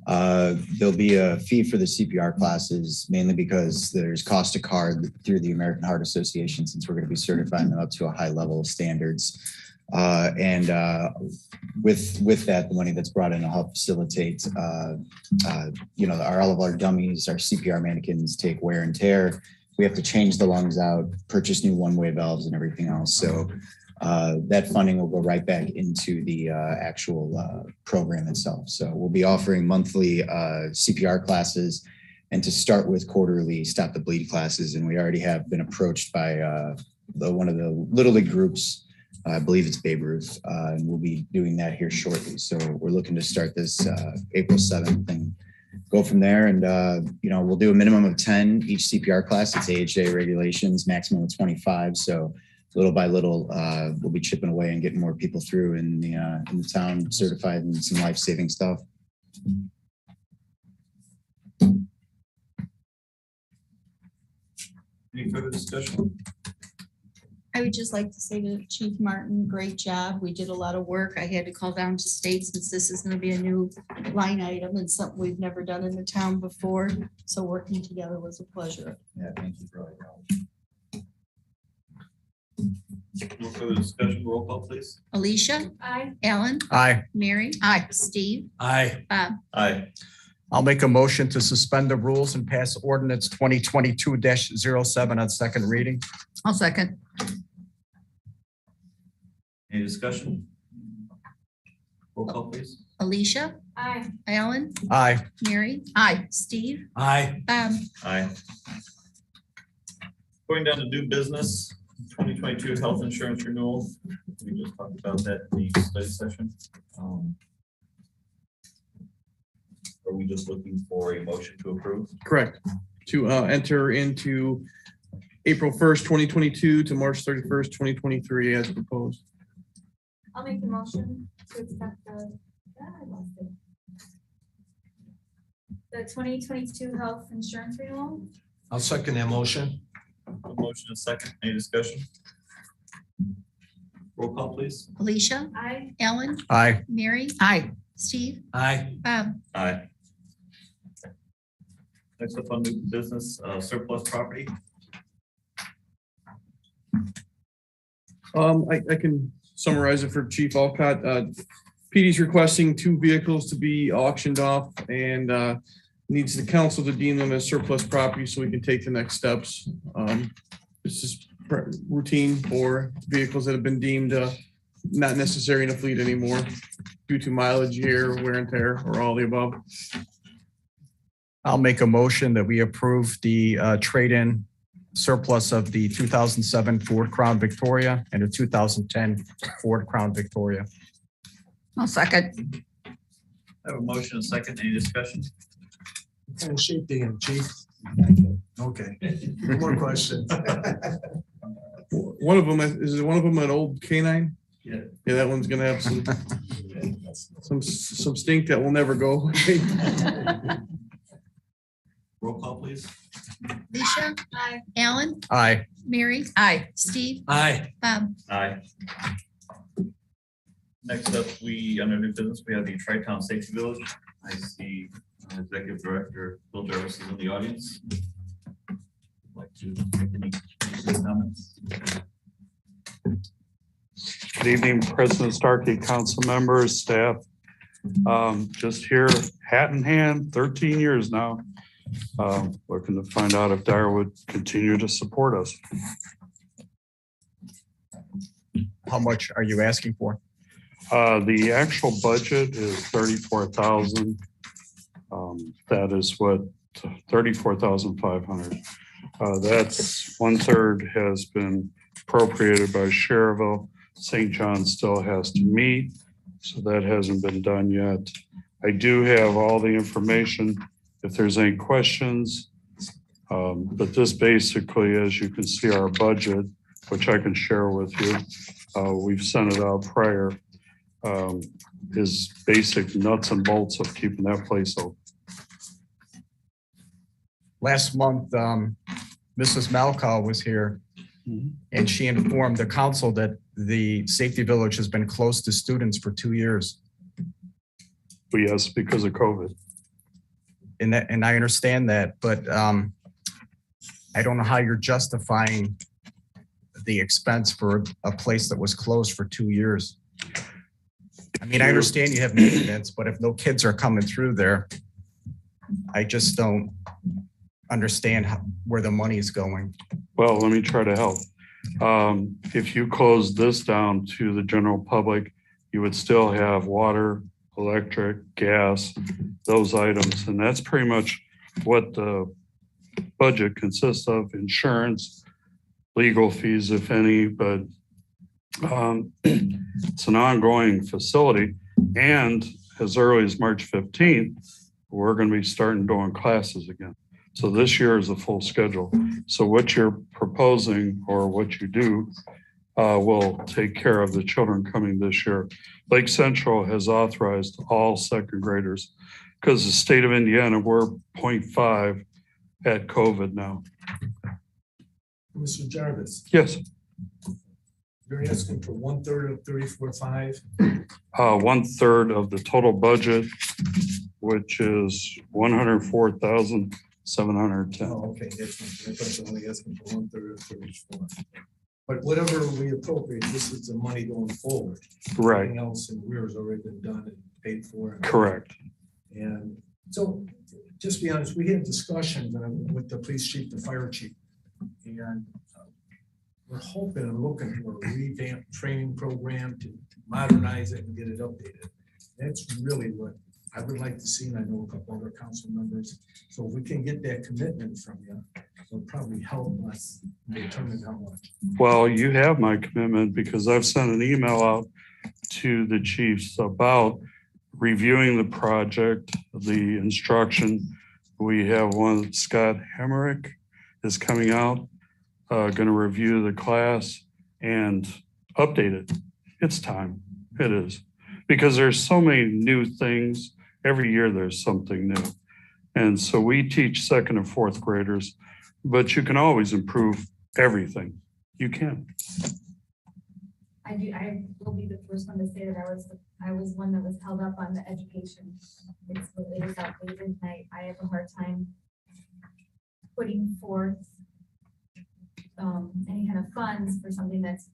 There'll be a fee for the CPR classes, mainly because there's cost to card through the American Heart Association, since we're going to be certifying them up to a high level of standards. With that, the money that's brought in will help facilitate, all of our dummies, our CPR mannequins take wear and tear. We have to change the lungs out, purchase new one-way valves and everything else. So that funding will go right back into the actual program itself. So we'll be offering monthly CPR classes and to start with quarterly Stop the Bleed classes. And we already have been approached by one of the Little League groups. I believe it's Babe Ruth, and we'll be doing that here shortly. So we're looking to start this April 7th and go from there. And, we'll do a minimum of 10 each CPR class. It's AHA regulations, maximum of 25. So little by little, we'll be chipping away and getting more people through in the town certified in some life-saving stuff. Any further discussion? I would just like to say to Chief Martin, great job. We did a lot of work. I had to call down to state since this is going to be a new line item and something we've never done in the town before. So working together was a pleasure. Yeah, thank you for all your help. No further discussion, roll call, please. Alicia? Aye. Alan? Aye. Mary? Aye. Steve? Aye. Bob? Aye. I'll make a motion to suspend the rules and pass ordinance 2022-07 on second reading. I'll second. Any discussion? Roll call, please. Alicia? Aye. Alan? Aye. Mary? Aye. Steve? Aye. Bob? Aye. Going down to new business, 2022 health insurance renewal. We just talked about that in the study session. Are we just looking for a motion to approve? Correct. To enter into April 1st, 2022 to March 31st, 2023 as proposed. I'll make the motion to accept the 2022 health insurance renewal. I'll second that motion. A motion and second. Any discussion? Roll call, please. Alicia? Aye. Alan? Aye. Mary? Aye. Steve? Aye. Bob? Aye. Next up on new business, surplus property. I can summarize it for Chief Alcott. PD's requesting 2 vehicles to be auctioned off and needs the council to deem them as surplus property so we can take the next steps. This is routine for vehicles that have been deemed not necessary in a fleet anymore due to mileage, year, wear and tear, or all the above. I'll make a motion that we approve the trade-in surplus of the 2007 Ford Crown Victoria and the 2010 Ford Crown Victoria. I'll second. I have a motion and second. Any discussion? What kind of shape they in, Chief? Okay. No more questions. One of them is one of them an old canine? Yeah. Yeah, that one's gonna have some stink that will never go away. Roll call, please. Alicia? Aye. Alan? Aye. Mary? Aye. Steve? Aye. Bob? Aye. Next up, under new business, we have the Tri-Town Safety Village. I see Executive Director Bill Jarvis is in the audience. Would like to make any comments? Good evening, President Starkey, council members, staff. Just here, hat in hand, 13 years now. Looking to find out if Dyer would continue to support us. How much are you asking for? The actual budget is 34,000. That is what 34,500. That's 1/3 has been appropriated by Cherville. St. John still has to meet, so that hasn't been done yet. I do have all the information if there's any questions. But this basically, as you can see, our budget, which I can share with you, we've sent it out prior, is basic nuts and bolts of keeping that place open. Last month, Mrs. Malkow was here and she informed the council that the safety village has been closed to students for 2 years. But yes, because of COVID. And I understand that, but I don't know how you're justifying the expense for a place that was closed for 2 years. I mean, I understand you have maintenance, but if no kids are coming through there, I just don't understand where the money is going. Well, let me try to help. If you close this down to the general public, you would still have water, electric, gas, those items. And that's pretty much what the budget consists of: insurance, legal fees, if any, but it's an ongoing facility. And as early as March 15th, we're going to be starting doing classes again. So this year is a full schedule. So what you're proposing or what you do will take care of the children coming this year. Lake Central has authorized all second graders because the state of Indiana, we're 0.5 at COVID now. Mr. Jarvis, Yes, you're asking for 1/3 of 34.5. 1/3 of the total budget, which is 104,710. Oh, okay, that's I thought you were only asking for 1/3 of 34. But whatever we appropriate, this is the money going forward. Right. Everything else in rear has already been done and paid for. Correct. And so, just be honest, we had discussions with the police chief, the fire chief, and we're hoping and looking for a revamped training program to modernize it and get it updated. That's really what I would like to see, and I know a couple other council members. So if we can get that commitment from you, it'll probably help us determine how much. Well, you have my commitment because I've sent an email out to the chiefs about reviewing the project, the instruction. We have one, Scott Hemmerich is coming out, going to review the class and update it. It's time. It is. Because there's so many new things. Every year there's something new. And so we teach second and fourth graders, but you can always improve everything. You can. I will be the first one to say that I was one that was held up on the education. It is outdated, and I have a hard time putting forth any kind of funds for something that's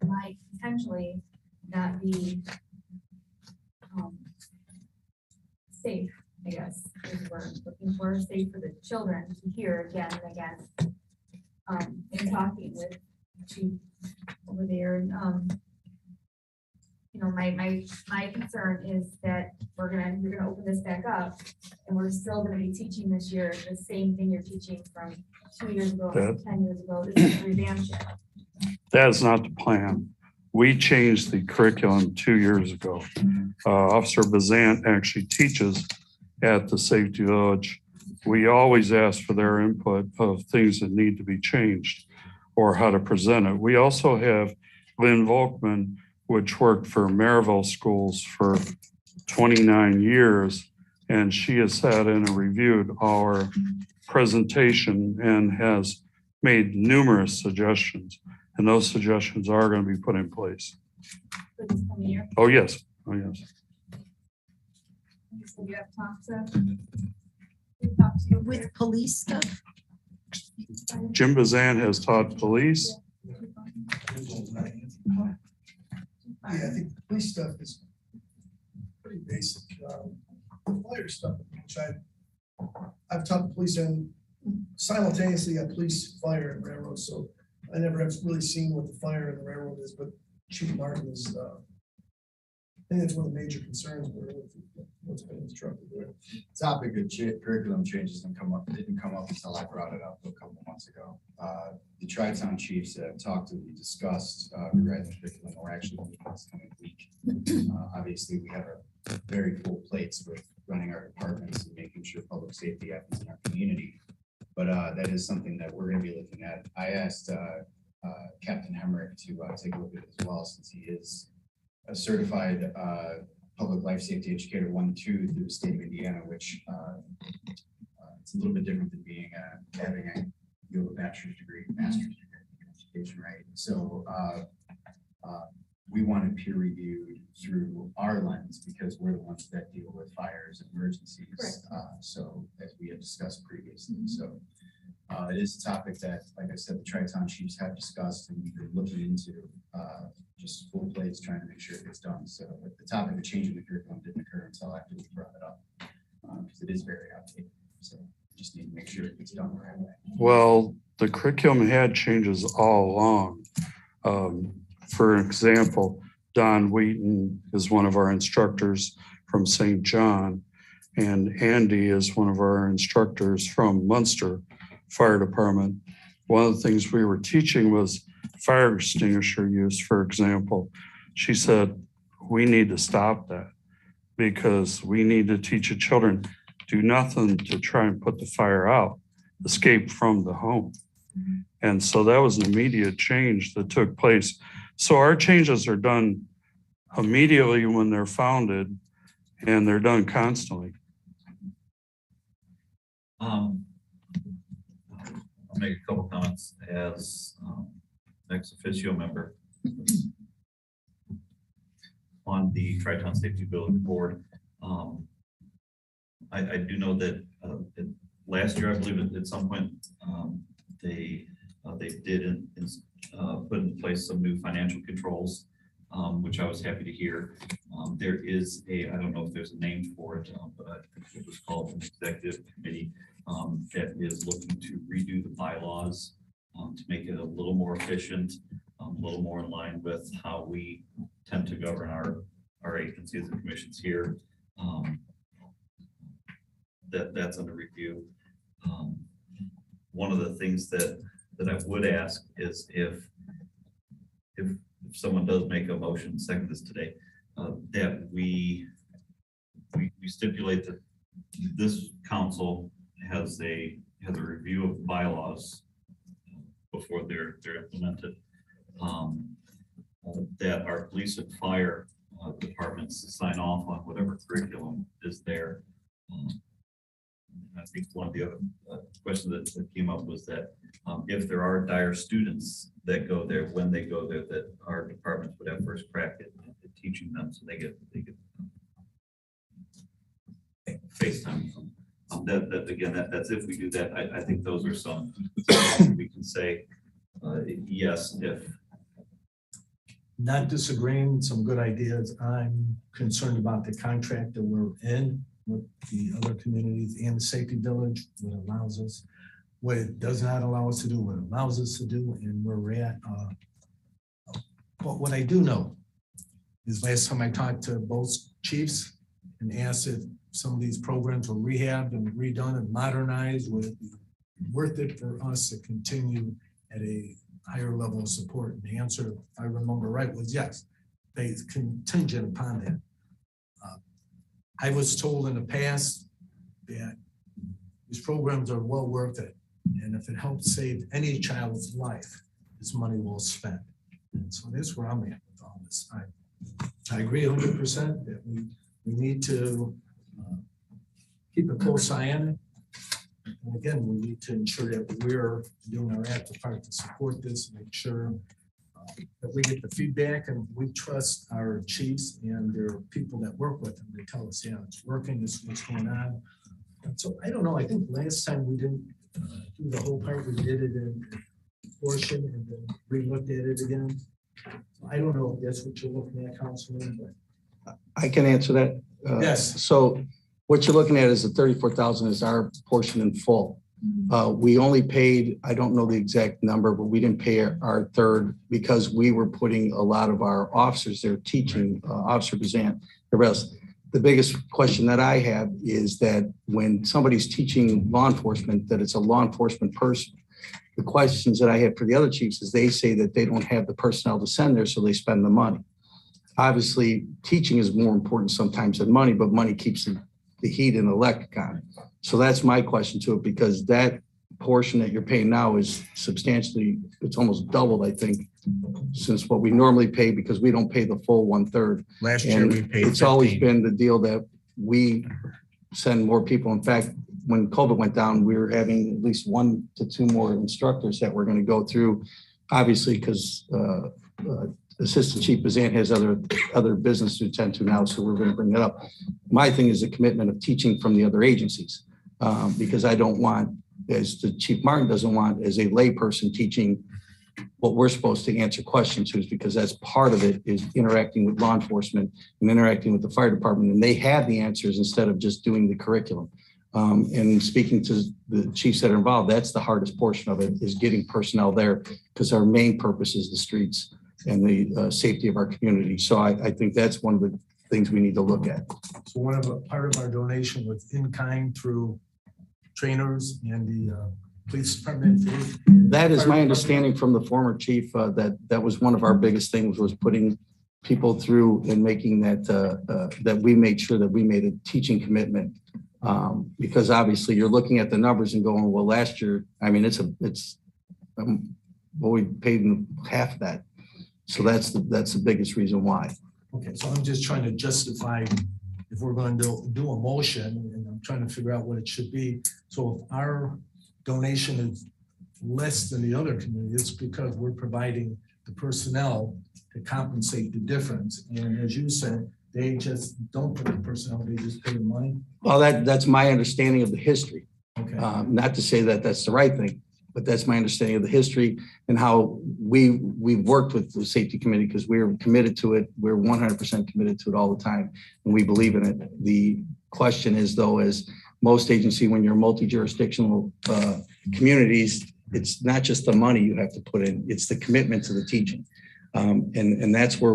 might potentially not be safe, I guess, is what I'm looking for, safe for the children to hear again and again. In talking with Chief over there, and you know, my concern is that we're gonna open this back up, and we're still gonna be teaching this year the same thing you're teaching from 2 years ago, 10 years ago. This is revamped. That's not the plan. We changed the curriculum 2 years ago. Officer Bazant actually teaches at the Safety Village. We always ask for their input of things that need to be changed or how to present it. We also have Lynn Volkman, which worked for Maryville Schools for 29 years, and she has sat in and reviewed our presentation and has made numerous suggestions. And those suggestions are going to be put in place. Oh, yes. Oh, yes. So you have talked to With police stuff? Jim Bazan has taught police. Yeah, I think the police stuff is pretty basic. Fire stuff, which I've taught the police and simultaneously at police, fire, and railroad. So I never have really seen what the fire and the railroad is, but Chief Martin is, I think that's one of the major concerns with what's been instructed there. Topic of curriculum changes didn't come up until I brought it up a couple of months ago. The Tri-Town chiefs have talked and discussed regarding the curriculum. We're actually meeting this coming week. Obviously, we have a very full plates with running our departments and making sure public safety happens in our community. But that is something that we're going to be looking at. I asked Captain Hemmerich to take a look at it as well, since he is a certified public life safety educator 1-2 through the state of Indiana, which it's a little bit different than being having a bachelor's degree, master's degree in education, right? So we want it peer reviewed through our lens because we're the ones that deal with fires and emergencies. So as we have discussed previously, so it is a topic that, like I said, the Tri-Town chiefs have discussed and we've been looking into just full plates, trying to make sure it gets done. So the topic of changing the curriculum didn't occur until after we brought it up because it is very outdated. So just need to make sure it gets done the right way. Well, the curriculum had changes all along. For example, Don Wheaton is one of our instructors from St. John, and Andy is one of our instructors from Munster Fire Department. One of the things we were teaching was fire extinguisher use, for example. She said, we need to stop that because we need to teach the children, do nothing to try and put the fire out, escape from the home. And so that was an immediate change that took place. So our changes are done immediately when they're founded, and they're done constantly. I'll make a couple comments as ex officio member on the Tri-Town Safety Building Board. I do know that last year, I believe at some point, they did put in place some new financial controls, which I was happy to hear. There is I don't know if there's a name for it, but I think it was called an executive committee that is looking to redo the bylaws to make it a little more efficient, a little more in line with how we tend to govern our agencies and commissions here. That's under review. One of the things that I would ask is if someone does make a motion, second this today, that we stipulate that this council has a review of bylaws before they're implemented. That our police and fire departments sign off on whatever curriculum is there. I think one of the other questions that came up was that if there are dire students that go there, when they go there, that our departments would have first crack at teaching them, so they get FaceTime. That's if we do that. I think those are some we can say yes if. Not disagreeing, some good ideas. I'm concerned about the contract that we're in with the other communities and the safety village, what allows us, what it does not allow us to do, what it allows us to do, and where we're at. But what I do know is last time I talked to both chiefs and asked if some of these programs were rehabbed and redone and modernized, would it be worth it for us to continue at a higher level of support? And the answer, if I remember right, was yes. They contingent upon that. I was told in the past that these programs are well worth it. And if it helps save any child's life, it's money well spent. And so that's where I'm at with all this. I agree 100% that we need to keep a close eye on it. And again, we need to ensure that we're doing our active part to support this, make sure that we get the feedback, and we trust our chiefs and their people that work with them. They tell us, yeah, it's working, this is what's going on. And so I don't know, I think last time we didn't do the whole part, we did it in portion and then re-looked at it again. I don't know if that's what you're looking at, Councilman, but. I can answer that. Yes. So what you're looking at is the 34,000 is our portion in full. We only paid, I don't know the exact number, but we didn't pay our third because we were putting a lot of our officers there teaching, Officer Bazant, the rest. The biggest question that I have is that when somebody's teaching law enforcement, that it's a law enforcement person. The questions that I have for the other chiefs is they say that they don't have the personnel to send there, so they spend the money. Obviously, teaching is more important sometimes than money, but money keeps the heat in the electric on. So that's my question to it, because that portion that you're paying now is substantially, it's almost doubled, I think, since what we normally pay, because we don't pay the full 1/3. Last year we paid It's always 15. been the deal that we send more people. In fact, when COVID went down, we were having at least 1 to 2 more instructors that we're going to go through, obviously, because Assistant Chief Bazant has other business to attend to now, so we're going to bring that up. My thing is the commitment of teaching from the other agencies, because I don't want, as the Chief Martin doesn't want, as a layperson teaching what we're supposed to answer questions to, is because that's part of it, is interacting with law enforcement and interacting with the fire department, and they have the answers instead of just doing the curriculum. And speaking to the chiefs that are involved, that's the hardest portion of it, is getting personnel there, because our main purpose is the streets and the safety of our community. So I think that's one of the things we need to look at. So part of our donation was in kind through trainers and the police department. That is my understanding from the former chief, that was one of our biggest things, was putting people through and making that we made sure that we made a teaching commitment. Because obviously you're looking at the numbers and going, well, last year, I mean, well, we paid half of that. So that's the biggest reason why. Okay, so I'm just trying to justify if we're going to do a motion, and I'm trying to figure out what it should be. So if our donation is less than the other community, it's because we're providing the personnel to compensate the difference. And as you said, they just don't put the personnel, they just pay the money. Well, that's my understanding of the history. Okay. Not to say that that's the right thing, but that's my understanding of the history and how we've worked with the safety committee, because we're committed to it. We're 100% committed to it all the time, and we believe in it. The question is, though, as most agency, when you're multi-jurisdictional communities, it's not just the money you have to put in, it's the commitment to the teaching. And that's where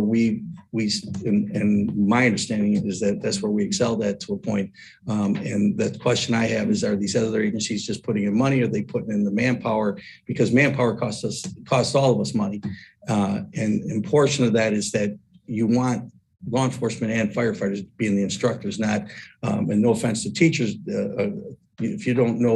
and my understanding is that that's where we excelled at to a point. And the question I have is, are these other agencies just putting in money? Or are they putting in the manpower? Because manpower costs all of us money. And portion of that is that you want law enforcement and firefighters being the instructors, not, and no offense to teachers, if you don't know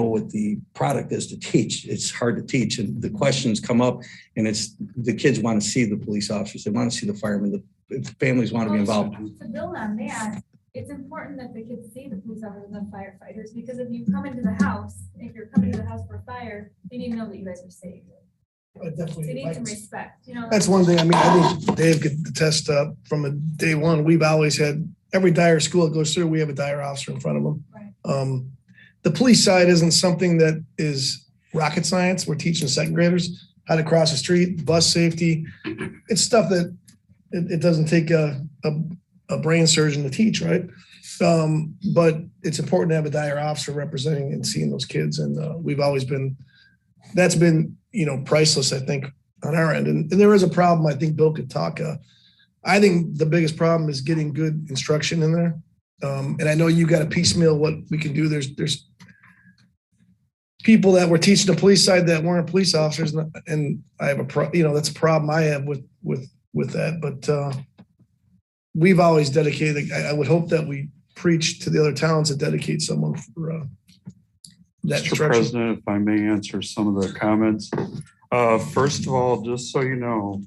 what the product is to teach, it's hard to teach. And the questions come up, and it's the kids want to see the police officers, they want to see the firemen, the families want to be involved. To build on that, it's important that the kids see the police officers and the firefighters, because if you come into the house, if you're coming to the house for a fire, they need to know that you guys are safe. They need some respect, you know. That's one thing. I mean, I think Dave could attest from a day one. We've always had every Dyer school that goes through, we have a Dyer officer in front of them. Right. The police side isn't something that is rocket science. We're teaching second graders how to cross the street, bus safety. It's stuff that it doesn't take a brain surgeon to teach, right? But it's important to have a Dyer officer representing and seeing those kids. And we've always been, that's been, priceless, I think, on our end. And there is a problem. I think Bill could talk. I think the biggest problem is getting good instruction in there. And I know you got to piecemeal what we can do. There's people that were teaching the police side that weren't police officers, and I have that's a problem I have with that. But we've always dedicated. I would hope that we preach to the other towns to dedicate someone for that. Mr. President, if I may answer some of the comments. First of all, just so you know,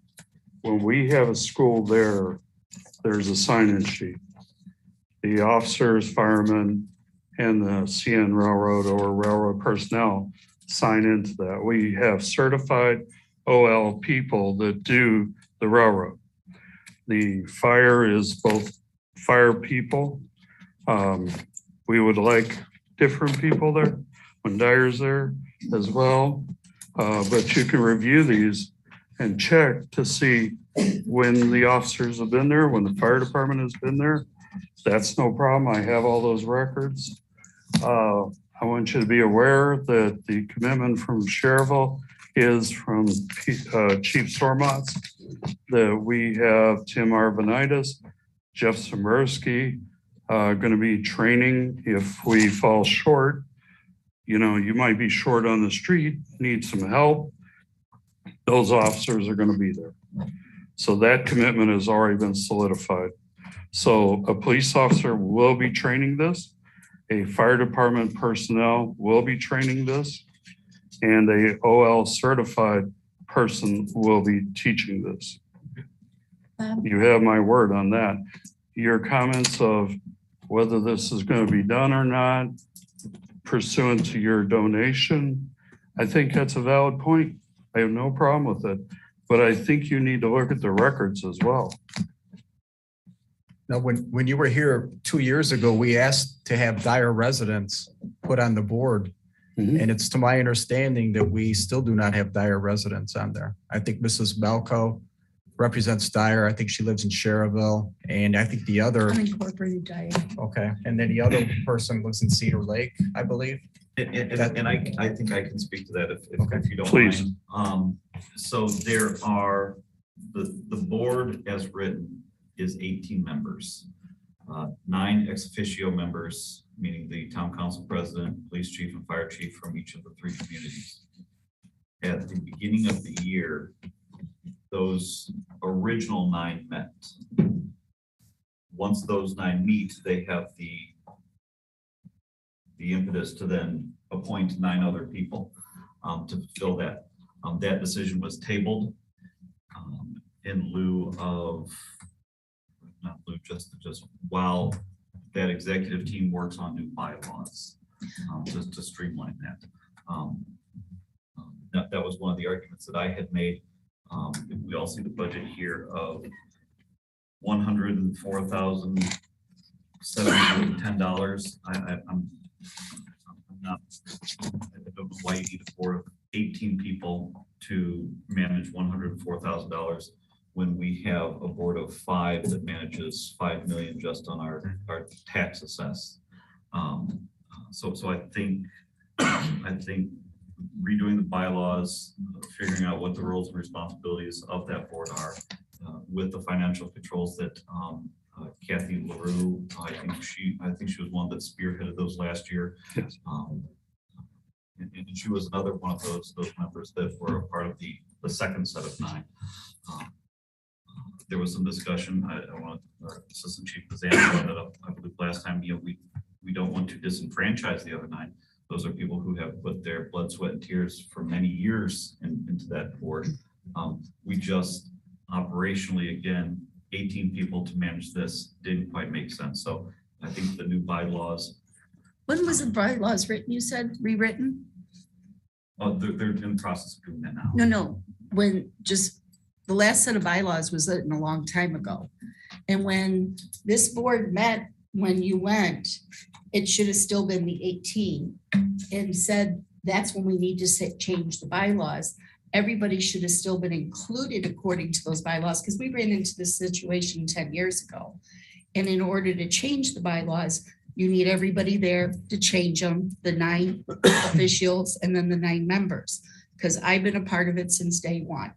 when we have a school there's a sign-in sheet. The officers, firemen, and the CN Railroad or railroad personnel sign into that. We have certified OL people that do the railroad. The fire is both fire people. We would like different people there when Dyer's there as well. But you can review these and check to see when the officers have been there, when the fire department has been there. That's no problem. I have all those records. I want you to be aware that the commitment from Cherville is from Chief Stormont, that we have Tim Arvanitis, Jeff Samursky, going to be training if we fall short. You might be short on the street, need some help. Those officers are going to be there. So that commitment has already been solidified. So a police officer will be training this. A fire department personnel will be training this. And a OL certified person will be teaching this. You have my word on that. Your comments of whether this is going to be done or not, pursuant to your donation, I think that's a valid point. I have no problem with it. But I think you need to look at the records as well. Now, when you were here 2 years ago, we asked to have Dyer residents put on the board. Mm-hmm. And it's to my understanding that we still do not have Dyer residents on there. I think Mrs. Balco represents Dyer. I think she lives in Cherville. And I think the other, Unincorporated Diane. okay. And then the other person lives in Cedar Lake, I believe. And I think I can speak to that if you don't Please. mind. So there are, the board as written is 18 members. 9 ex officio members, meaning the town council president, police chief, and fire chief from each of the 3 communities. At the beginning of the year, those original 9 met. Once those 9 meet, they have the impetus to then appoint 9 other people to fulfill that. That decision was tabled in lieu of, not lieu, just while that executive team works on new bylaws to streamline that. That was one of the arguments that I had made. We all see the budget here of $104,710. I'm not, I don't know why you need a board of 18 people to manage $104,000 when we have a board of 5 that manages 5 million just on our tax assess. So I think redoing the bylaws, figuring out what the roles and responsibilities of that board are, with the financial controls that Kathy LaRue, I think she was one that spearheaded those last year. Yes. And she was another one of those members that were a part of the second set of 9. There was some discussion. I want Assistant Chief Kazan brought that up. I believe last time, we don't want to disenfranchise the other 9. Those are people who have put their blood, sweat, and tears for many years into that board. We just operationally, again, 18 people to manage this didn't quite make sense. So I think the new bylaws. When was the bylaws written, you said, rewritten? They're in the process of doing that now. No, when just the last set of bylaws was written a long time ago. And when this board met, when you went, it should have still been the 18 and said, that's when we need to change the bylaws. Everybody should have still been included according to those bylaws, because we ran into this situation 10 years ago. And in order to change the bylaws, you need everybody there to change them, the 9 officials and then the 9 members, because I've been a part of it since day one.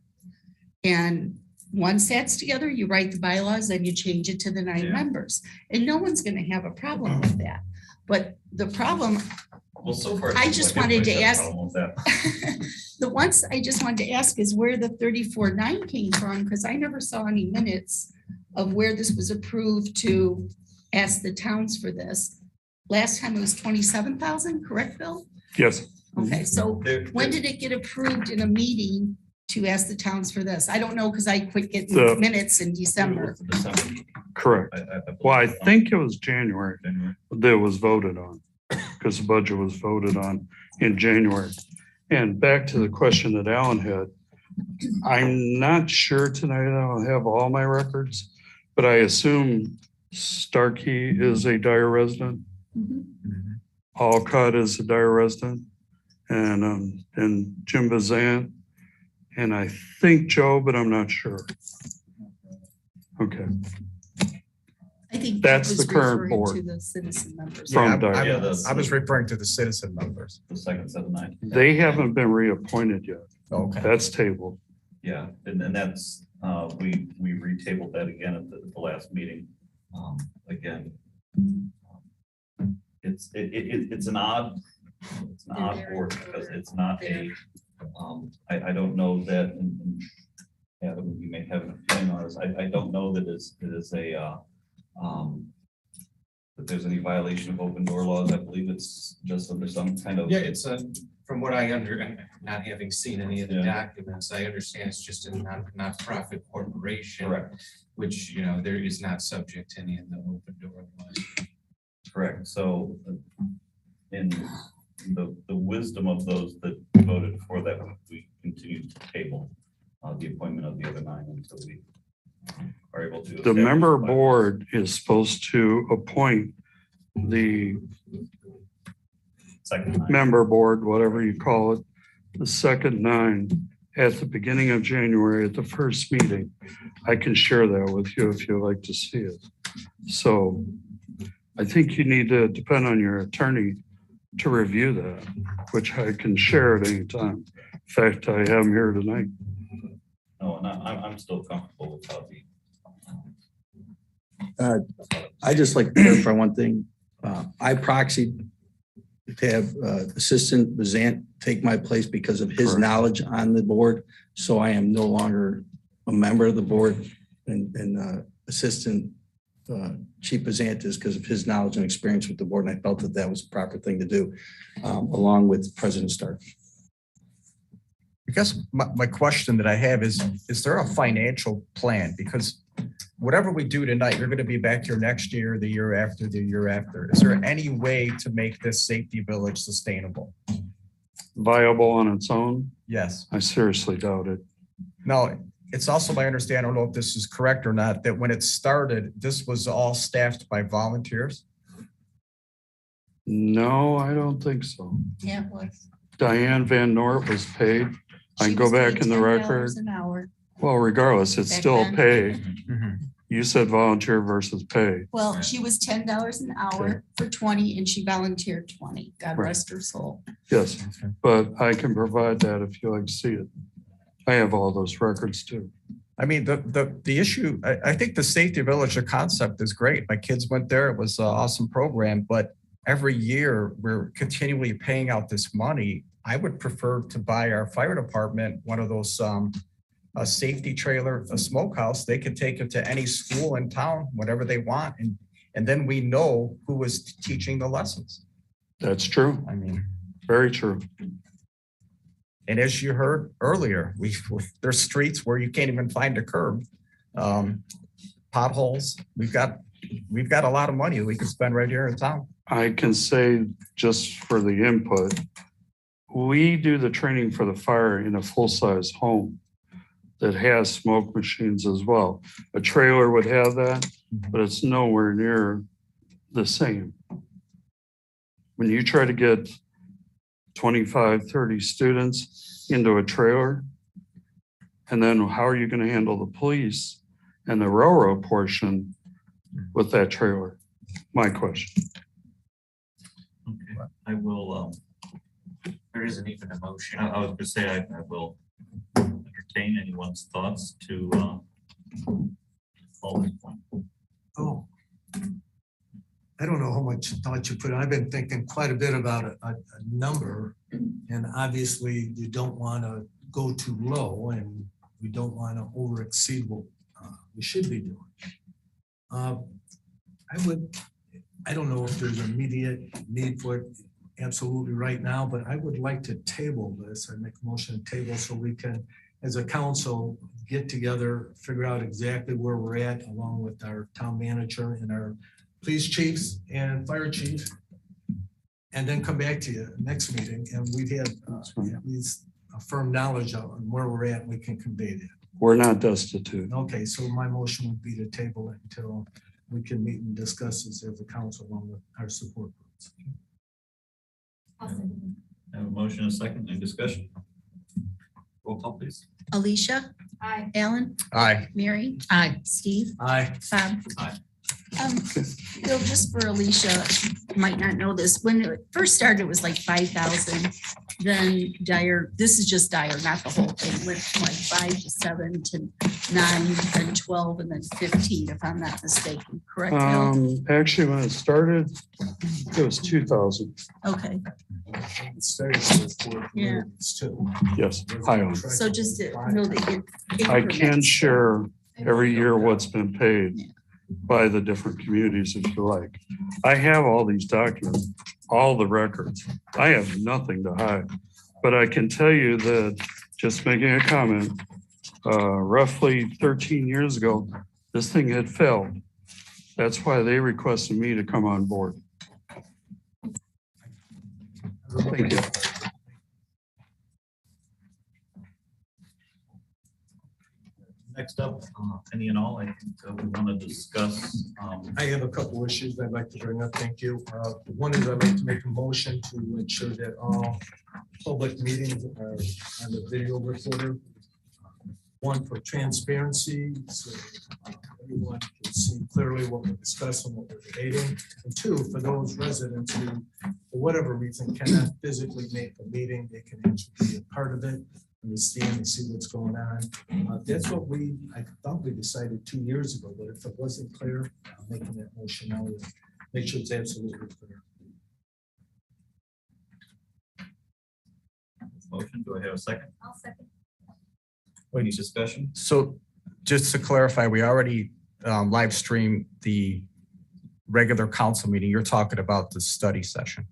And once that's together, you write the bylaws and you change it to the 9 members. And no one's going to have a problem with that. But the problem, well, so far, I just wanted to ask, the ones I just wanted to ask is where the 34.9 came from, because I never saw any minutes of where this was approved to ask the towns for this. Last time it was 27,000, correct, Bill? Yes. Okay, so when did it get approved in a meeting to ask the towns for this? I don't know, because I quit getting minutes in December. Correct. Well, I think it was January that was voted on, because the budget was voted on in January. And back to the question that Alan had, I'm not sure tonight, I don't have all my records, but I assume Starkey is a Dyer resident. Alcott is a Dyer resident, and Jim Bazant, and I think Joe, but I'm not sure. Okay. I think that's was the current referring board. To the citizen members. From Yeah, Dyer. I was referring to the citizen members. The second set of 9. They haven't been reappointed yet. Okay. That's tabled. Yeah, and that's, we retabled that again at the last meeting. Again, it's an odd board, because it's not a, I don't know that, and Adam, you may have an opinion on this. I don't know that it is a, that there's any violation of open door laws. I believe it's just under some kind of. Yeah, it's from what I not having seen any of the documents, I understand it's just a not-for-profit corporation. Correct. Which, there is not subject to any of the open door laws. Correct. So in the wisdom of those that voted for that, we continue to table the appointment of the other 9 until we are able to. The member board is supposed to appoint the second 9. Member board, whatever you call it, the second 9 at the beginning of January at the first meeting. I can share that with you if you'd like to see it. So I think you need to depend on your attorney to review that, which I can share at any time. In fact, I have him here tonight. No, and I'm still comfortable with how the. I just like to clarify one thing. I proxied to have Assistant Bazant take my place because of his knowledge on the board. So I am no longer a member of the board, and Assistant Chief Bazant is because of his knowledge and experience with the board. And I felt that that was the proper thing to do, along with President Stark. I guess my question that I have is there a financial plan? Because whatever we do tonight, you're going to be back here next year, the year after, the year after. Is there any way to make this safety village sustainable? Viable on its own? Yes. I seriously doubt it. No, it's also my understanding, I don't know if this is correct or not, that when it started, this was all staffed by volunteers? No, I don't think so. Yeah, it was. Diane Van Nort was paid. I She can go was back paid in the $10 record. an hour. Well, regardless, it's Back still then. pay. You said volunteer versus pay. Well, she was $10 an hour for 20 and she volunteered 20. God Right. rest her soul. Yes, but I can provide that if you like to see it. I have all those records too. I mean, the issue, I think the safety village, the concept is great. My kids went there. It was an awesome program, but every year we're continually paying out this money. I would prefer to buy our fire department one of those a safety trailer, a smokehouse. They could take it to any school in town, whatever they want. And then we know who is teaching the lessons. That's true. I mean, very true. And as you heard earlier, there's streets where you can't even find a curb. Potholes. We've got a lot of money we could spend right here in town. I can say just for the input, we do the training for the fire in a full-size home that has smoke machines as well. A trailer would have that, but it's nowhere near the same. When you try to get 25, 30 students into a trailer, and then how are you going to handle the police and the railroad portion with that trailer? My question. Okay, I will. There isn't even a motion. I was going to say I will entertain anyone's thoughts to call this point. Oh, I don't know how much thought you put in. I've been thinking quite a bit about a number, and obviously you don't want to go too low, and we don't want to over exceed what we should be doing. I don't know if there's immediate need for it absolutely right now, but I would like to table this. I make a motion to table so we can, as a council, get together, figure out exactly where we're at, along with our town manager and our police chiefs and fire chief, and then come back to you next meeting, and we've had at least a firm knowledge on where we're at, and we can convey that. We're not destitute. Okay, so my motion would be to table it until we can meet and discuss this as a council along with our support groups. I have a motion and a second. Any discussion? Roll call, please. Alicia? Aye. Alan? Aye. Mary? Aye. Steve? Aye. Bob? Aye. Bill, just for Alicia, might not know this, when it first started, it was like 5,000. Then Dyer, this is just Dyer, not the whole thing, went from like 5 to 7 to 9, then 12, and then 15, if I'm not mistaken, correct? Bill? Actually, when it started, it was 2,000. Okay, It started with 4 Yeah. communities too. Yes, I own. so just to know that it. I can share every year what's been paid by the different communities if you like. I have all these documents, all the records. I have nothing to hide, but I can tell you that, just making a comment, roughly 13 years ago, this thing had failed. That's why they requested me to come on board. Thank you. Next up, any and all, I think we want to discuss. I have a couple issues I'd like to bring up. Thank you. One is I'd like to make a motion to ensure that all public meetings are on the video recorder. One, for transparency, so everyone can see clearly what we're discussing, what we're debating. And two, for those residents who, for whatever reason, cannot physically make a meeting, they can actually be a part of it, understand and see what's going on. That's what I thought we decided 2 years ago, but if it wasn't clear, I'm making that motion now, to make sure it's absolutely clear. Motion, do I have a second? I'll second. Any discussion? So just to clarify, we already live streamed the regular council meeting. You're talking about the study session.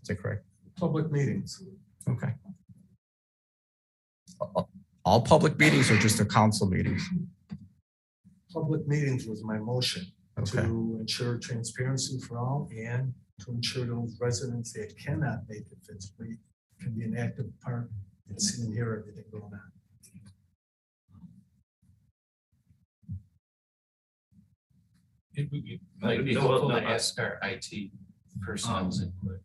Is that correct? Public meetings. Okay. All public meetings or just the council meetings? Public meetings was my motion Okay. to ensure transparency for all and to ensure those residents that cannot make it physically can be an active part and see and hear everything going on. It would be helpful to ask our IT personnel's input.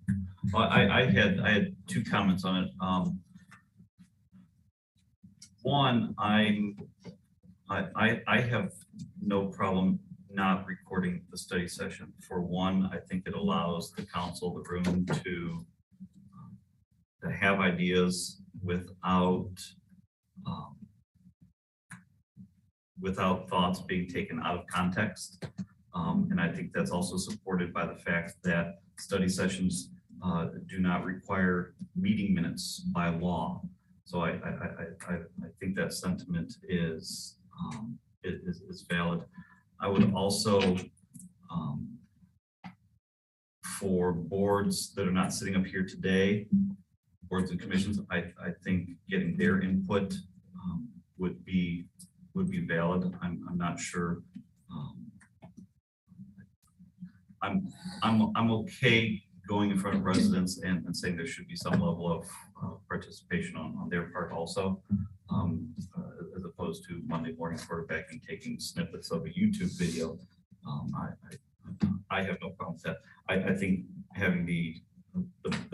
I had two comments on it. One, I have no problem not recording the study session. For one, I think it allows the council the room to have ideas without thoughts being taken out of context. And I think that's also supported by the fact that study sessions do not require meeting minutes by law. So I think that sentiment is valid. I would also, for boards that are not sitting up here today, boards and commissions, I think getting their input would be valid. I'm not sure. I'm okay going in front of residents and saying there should be some level of participation on their part also, as opposed to Monday morning quarterbacking, taking snippets of a YouTube video. I have no problem with that. I think having the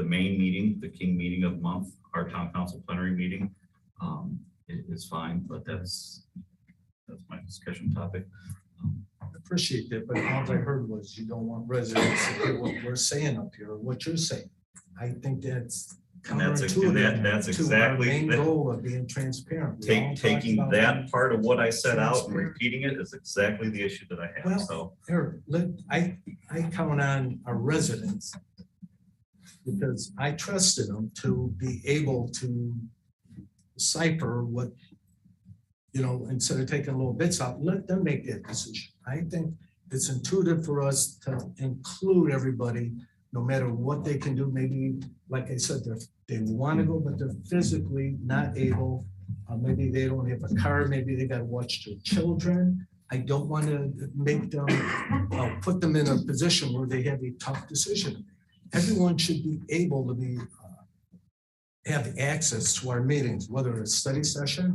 main meeting, the king meeting of the month, our town council plenary meeting, is fine, but that's my discussion topic. I appreciate that, but all I heard was you don't want residents to hear what we're saying up here, or what you're saying. I think that's And that's counterintuitive to our exactly main that. goal of being transparent. We all talked Taking about that part of what I set out and transparent. repeating it is exactly the issue that I have, Well, so. Eric, I count on our residents because I trusted them to be able to decipher what, instead of taking little bits out, let them make that decision. I think it's intuitive for us to include everybody, no matter what they can do. Maybe, like I said, they want to go, but they're physically not able. Maybe they don't have a car, maybe they got to watch their children. I don't want to make them, put them in a position where they have a tough decision. Everyone should be able to have access to our meetings, whether it's a study session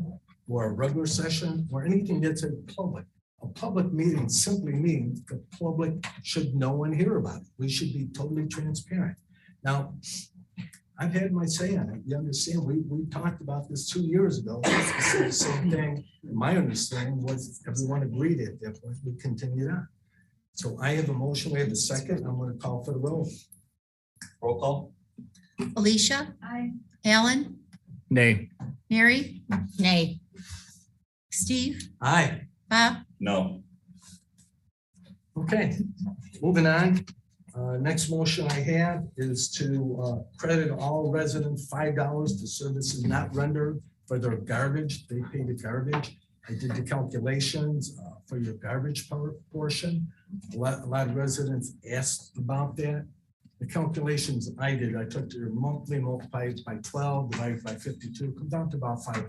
or a regular session or anything that's in public. A public meeting simply means the public should know and hear about it. We should be totally transparent. Now, I've had my say on it. You understand, we talked about this 2 years ago. We said the same thing. My understanding was everyone agreed at that point. We continued on. So I have a motion. We have a second. I'm going to call for the roll. Roll call. Alicia, Aye. Alan, Nay. Mary, Nay. Steve, Aye. Bob, No. Okay, moving on. Next motion I have is to credit all residents $5 to services not rendered for their garbage. They pay the garbage. I did the calculations for your garbage portion. A lot of residents asked about that. The calculations I did, I took your monthly multiplied by 12, divided by 52, comes out to about $5.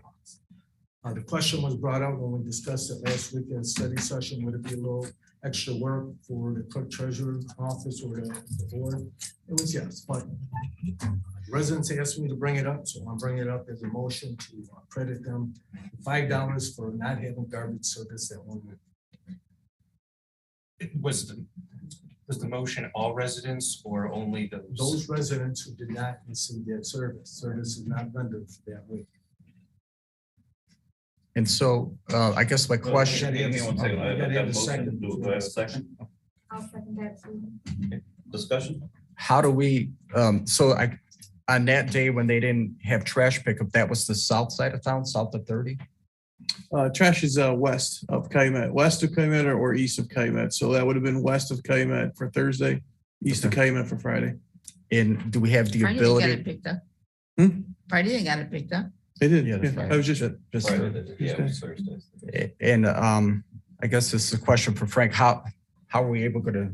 The question was brought up when we discussed it last week in a study session, would it be a little extra work for the clerk treasurer's office or the board? It was yes, but residents asked me to bring it up, so I'm bringing it up as a motion to credit them $5 for not having garbage service that 1 week. Was the motion all residents or only those? Those residents who did not receive that service is not rendered for that week. And so I guess my question. Hang on one second. I gotta have have a a second. motion. Do I have a second? I'll second that too. Discussion? How do we, on that day when they didn't have trash pickup, that was the south side of town, south of 30? Trash is west of Calumet, west of Calumet or east of Calumet. So that would have been west of Calumet for Thursday, east of Calumet for Friday. And do we have the Friday they got ability? it picked up. Hmm? Friday they got it picked up. They did. Yeah, that's Yeah, right. I was just. And I guess this is a question for Frank. How are we gonna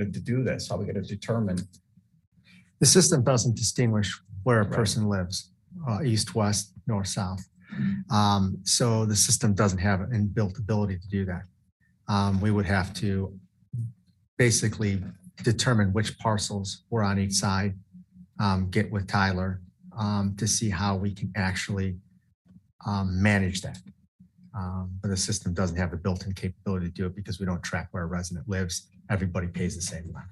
do this? How are we gonna determine? The system doesn't distinguish where a person lives, east, west, north, south. So the system doesn't have an inbuilt ability to do that. We would have to basically determine which parcels were on each side, get with Tyler to see how we can actually manage that. But the system doesn't have the built-in capability to do it because we don't track where a resident lives. Everybody pays the same amount.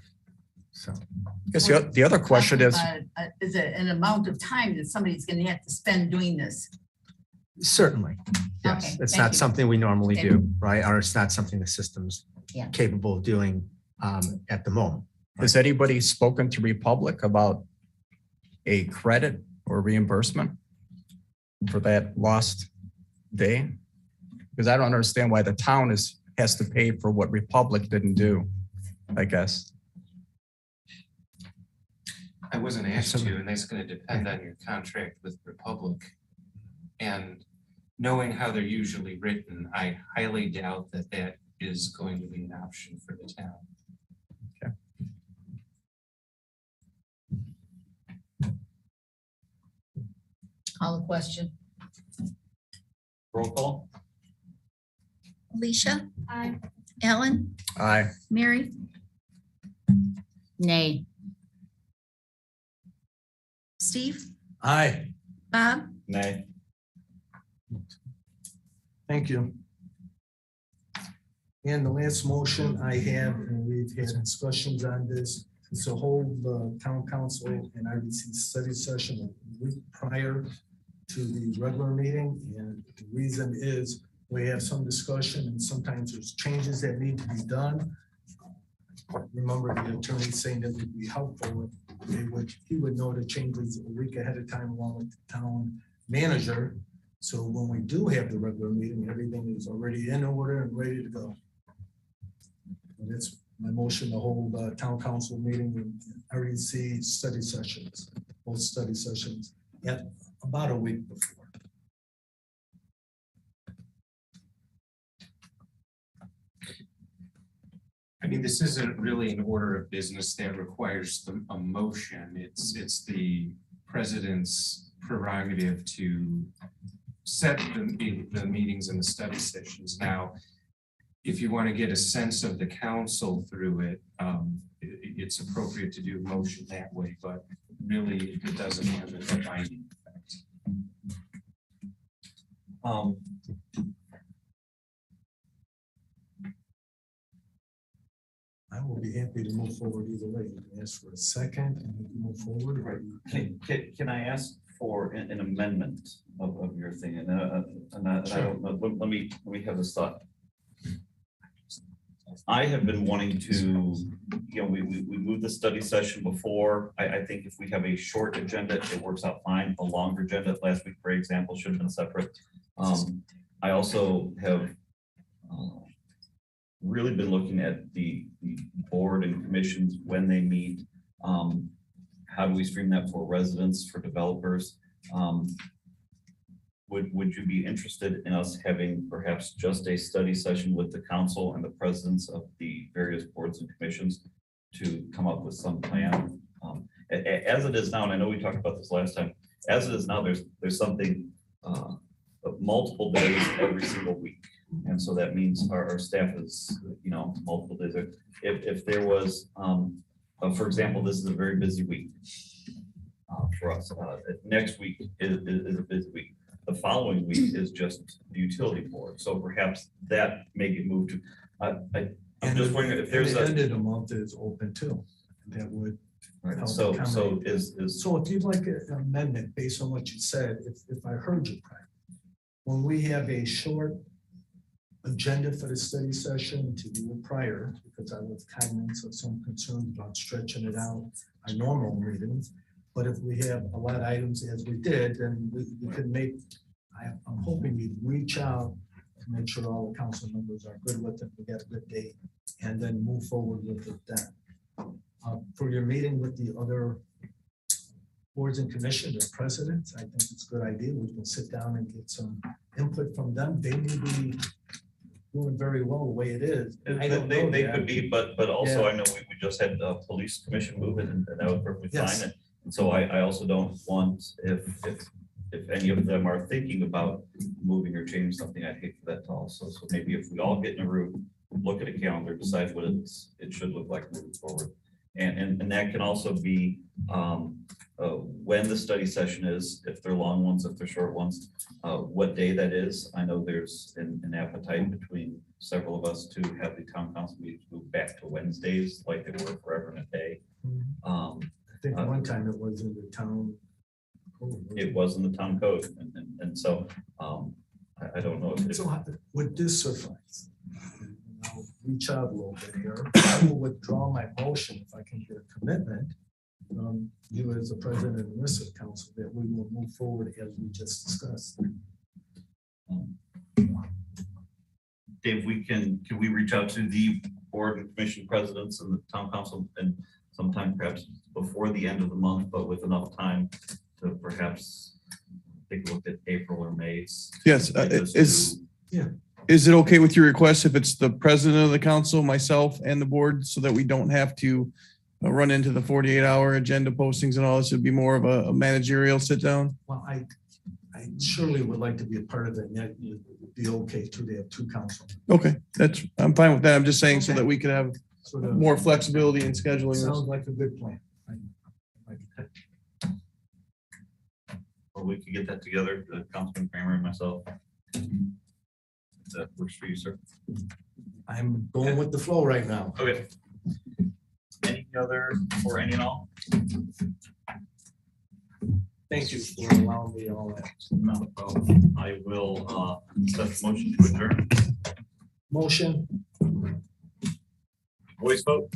So I guess the other question is it an amount of time that somebody's going to have to spend doing this? certainly, yes. Okay, It's thank not you. something we normally Okay. do, right? Or it's not something the system's Yeah. capable of doing at the moment. Has anybody spoken to Republic about a credit or reimbursement for that lost day? Because I don't understand why the town has to pay for what Republic didn't do, I guess. I wasn't asked to, and that's gonna depend on your contract with Republic. And knowing how they're usually written, I highly doubt that that is going to be an option for the town. Call the question. Roll call? Alicia, Aye. Alan, Aye. Mary, Nay. Steve, Aye. Bob, Nay. Thank you. And the last motion I have, and we've had discussions on this, is to hold the town council and RDC study session a week prior to the regular meeting. And the reason is we have some discussion and sometimes there's changes that need to be done. Remember the attorney saying that would be helpful. He would know the changes a week ahead of time along with the town manager. So when we do have the regular meeting, everything is already in order and ready to go. And that's my motion to hold a town council meeting and REC study sessions, both study sessions at about a week before. I mean, this isn't really an order of business that requires a motion. It's the president's prerogative to set the meetings and the study sessions. Now, if you want to get a sense of the council through it, it's appropriate to do a motion that way, but really it doesn't have a binding effect. I will be happy to move forward either way. You can ask for a second and we can move forward. or Can I ask for an amendment of your thing? And I don't know, let me have this thought. I have been wanting to, we moved the study session before. I think if we have a short agenda, it works out fine. A longer agenda, last week, for example, should have been separate. I also have really been looking at the board and commissions when they meet. How do we stream that for residents, for developers? Would you be interested in us having perhaps just a study session with the council and the presidents of the various boards and commissions to come up with some plan? As it is now, and I know we talked about this last time, as it is now, there's something multiple days every single week. And so that means our staff is, multiple days. If there was, for example, this is a very busy week for us. Next week is a busy week. The following week is just the utility board. So perhaps that may get moved to, I'm just wondering if there's The end of the month is open too. That would. Right, help so accommodate that. is. So if you'd like an amendment based on what you said, if I heard you correctly, when we have a short agenda for the study session to do it prior, because I was cognizant of some concerns about stretching it out, our normal meetings. But if we have a lot of items as we did, then we could make, I'm hoping you'd reach out to make sure all the council members are good with it, we got a good date, and then move forward with it then. For your meeting with the other boards and commissions or presidents, I think it's a good idea. We can sit down and get some input from them. They may be doing very well the way it is. I don't know They that. could be, but also Yeah. I know we just had the police commission move it and that was perfectly Yes. fine. And so I also don't want, if any of them are thinking about moving or changing something, I'd hate for that to also. So maybe if we all get in a room, look at a calendar, decide what it should look like moving forward. And that can also be when the study session is, if they're long ones, if they're short ones, what day that is. I know there's an appetite between several of us to have the town council meetings move back to Wednesdays like they were forever and a day. I think one time it was in the town. It was in the town code, and so I don't know if. So would this suffice? I'll reach out a little bit here. I will withdraw my motion if I can get a commitment from you as the president of the municipal council that we will move forward as we just discussed. Dave, can we reach out to the board and commission presidents and the town council and sometime perhaps before the end of the month, but with enough time to perhaps take a look at April or May's? Yes, is it okay with your request if it's the president of the council, myself and the board, so that we don't have to run into the 48-hour agenda postings and all this? It'd be more of a managerial sit down? Well, I surely would like to be a part of it. And that would be okay too. They have two council. Okay, I'm fine with that. I'm just saying so that we could have Sort of more flexibility in scheduling this. sounds like a good plan. Or we could get that together, the Councilman Kramer and myself. That works for you, sir. I'm going with the flow right now. Okay. Any other or any and all? Thank you for allowing me all that. Not a problem. I will set the motion to adjourn. Motion. Voice vote.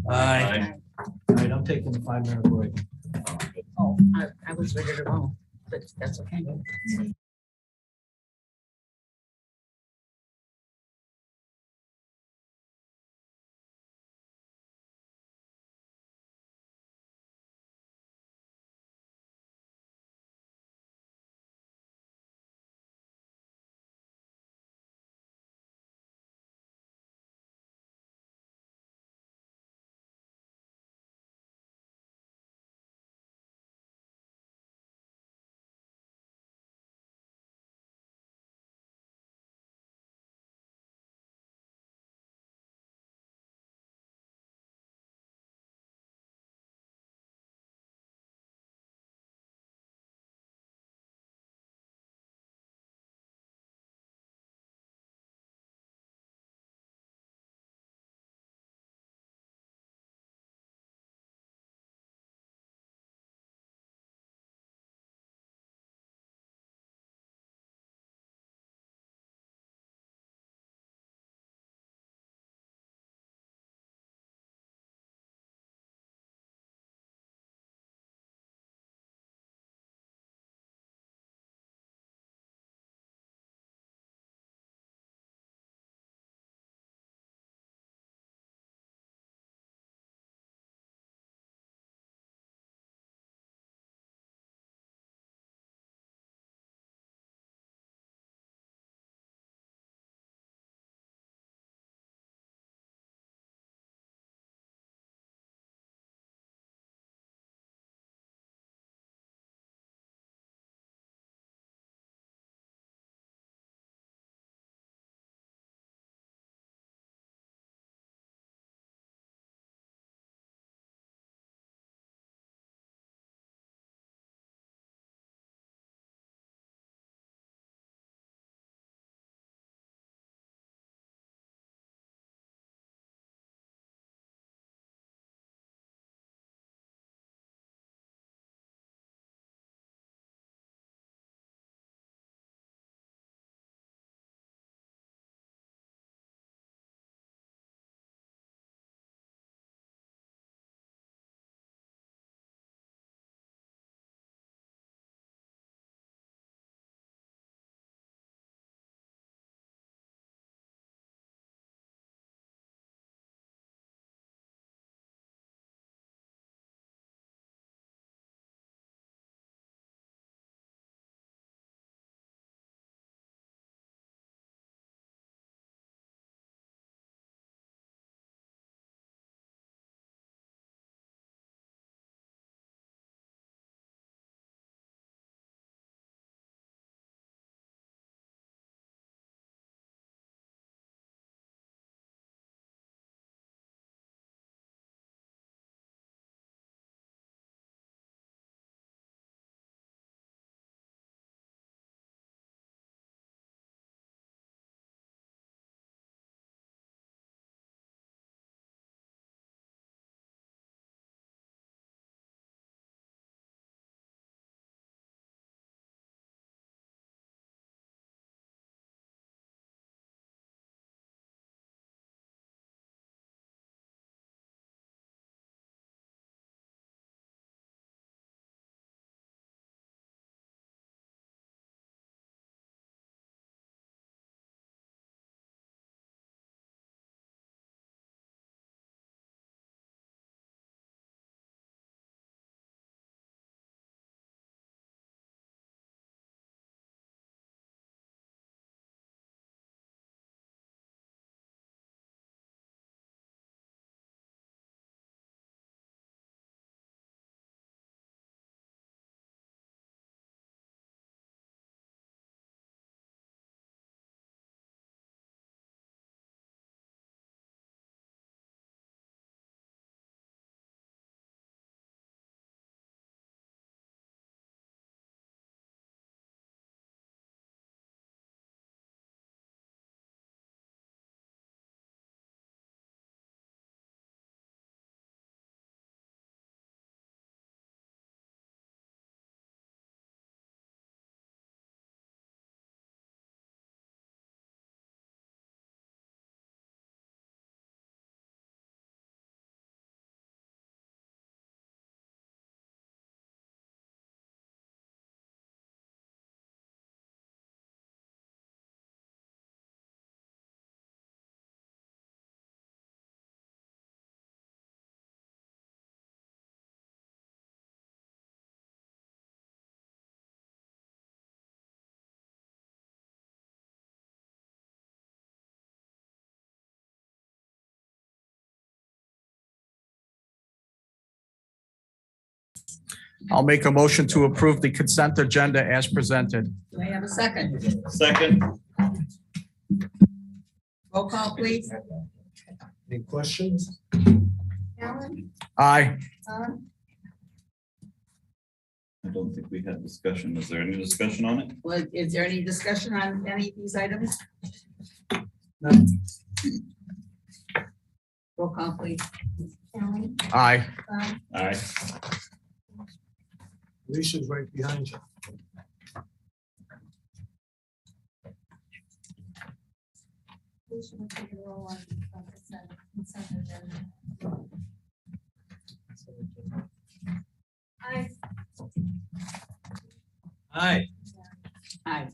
Aye. All right, I'm taking a 5-minute break. Oh, I was ready to go, but that's okay. I'll make a motion to approve the consent agenda as presented. Do I have a second? Second. Roll call, please. Any questions? Alan? Aye. I don't think we had discussion. Is there any discussion on it? Well, is there any discussion on any of these items? No. Roll call, please. Alan? Aye. Aye. Alicia's right behind you. We should take a roll on consent agenda. Aye. Aye. Aye.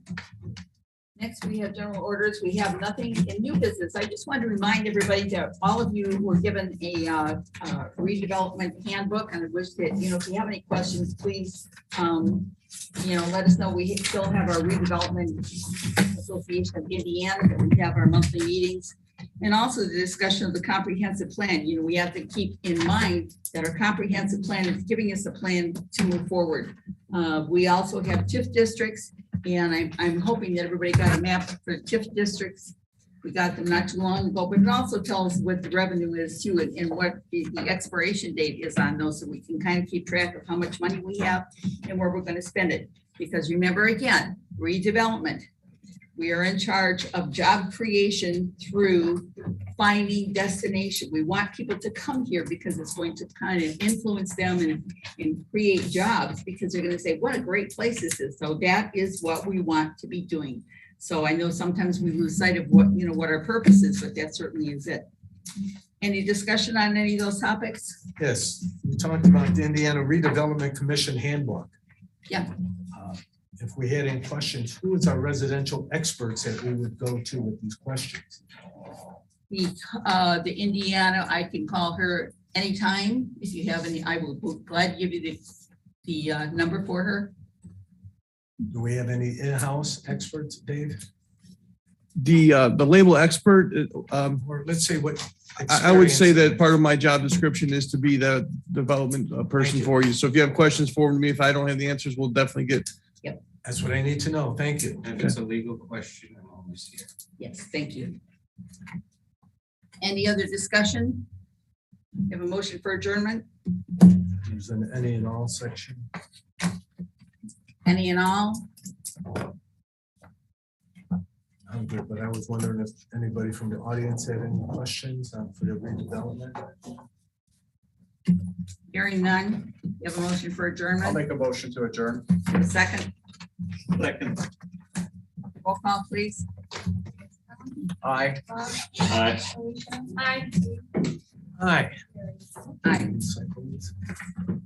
Next, we have general orders. We have nothing in new business. I just want to remind everybody that all of you were given a redevelopment handbook, and I wish that, if you have any questions, please, let us know. We still have our Redevelopment Association of Indiana, that we have our monthly meetings. And also the discussion of the comprehensive plan. We have to keep in mind that our comprehensive plan is giving us a plan to move forward. We also have TIF districts, and I'm hoping that everybody got a map for TIF districts. We got them not too long ago, but it also tells what the revenue is too, and what the expiration date is on those, so we can kind of keep track of how much money we have and where we're going to spend it. Because remember, again, redevelopment. We are in charge of job creation through finding destination. We want people to come here because it's going to kind of influence them and create jobs, because they're going to say, what a great place this is. So that is what we want to be doing. So I know sometimes we lose sight of what our purpose is, but that certainly is it. Any discussion on any of those topics? Yes, we talked about the Indiana Redevelopment Commission handbook. Yeah. If we had any questions, who is our residential experts that we would go to with these questions? The Indiana, I can call her anytime. If you have any, I will be glad to give you the number for her. Do we have any in-house experts, Dave? The label expert, Or let's say what. I would say experience- that part of my job description is to be the development person for you. So if you have questions for me, if I don't have the answers, we'll definitely get. That's what I need to know. Thank you. If it's a legal question, I'm always here. Yes, thank you. Any other discussion? You have a motion for adjournment? There's an any and all section. Any and all? I'm good, but I was wondering if anybody from the audience had any questions for the redevelopment. Hearing none. You have a motion for adjournment? I'll make a motion to adjourn. Have a second? Second. Roll call, please. Aye. Aye. Aye. Aye. Aye.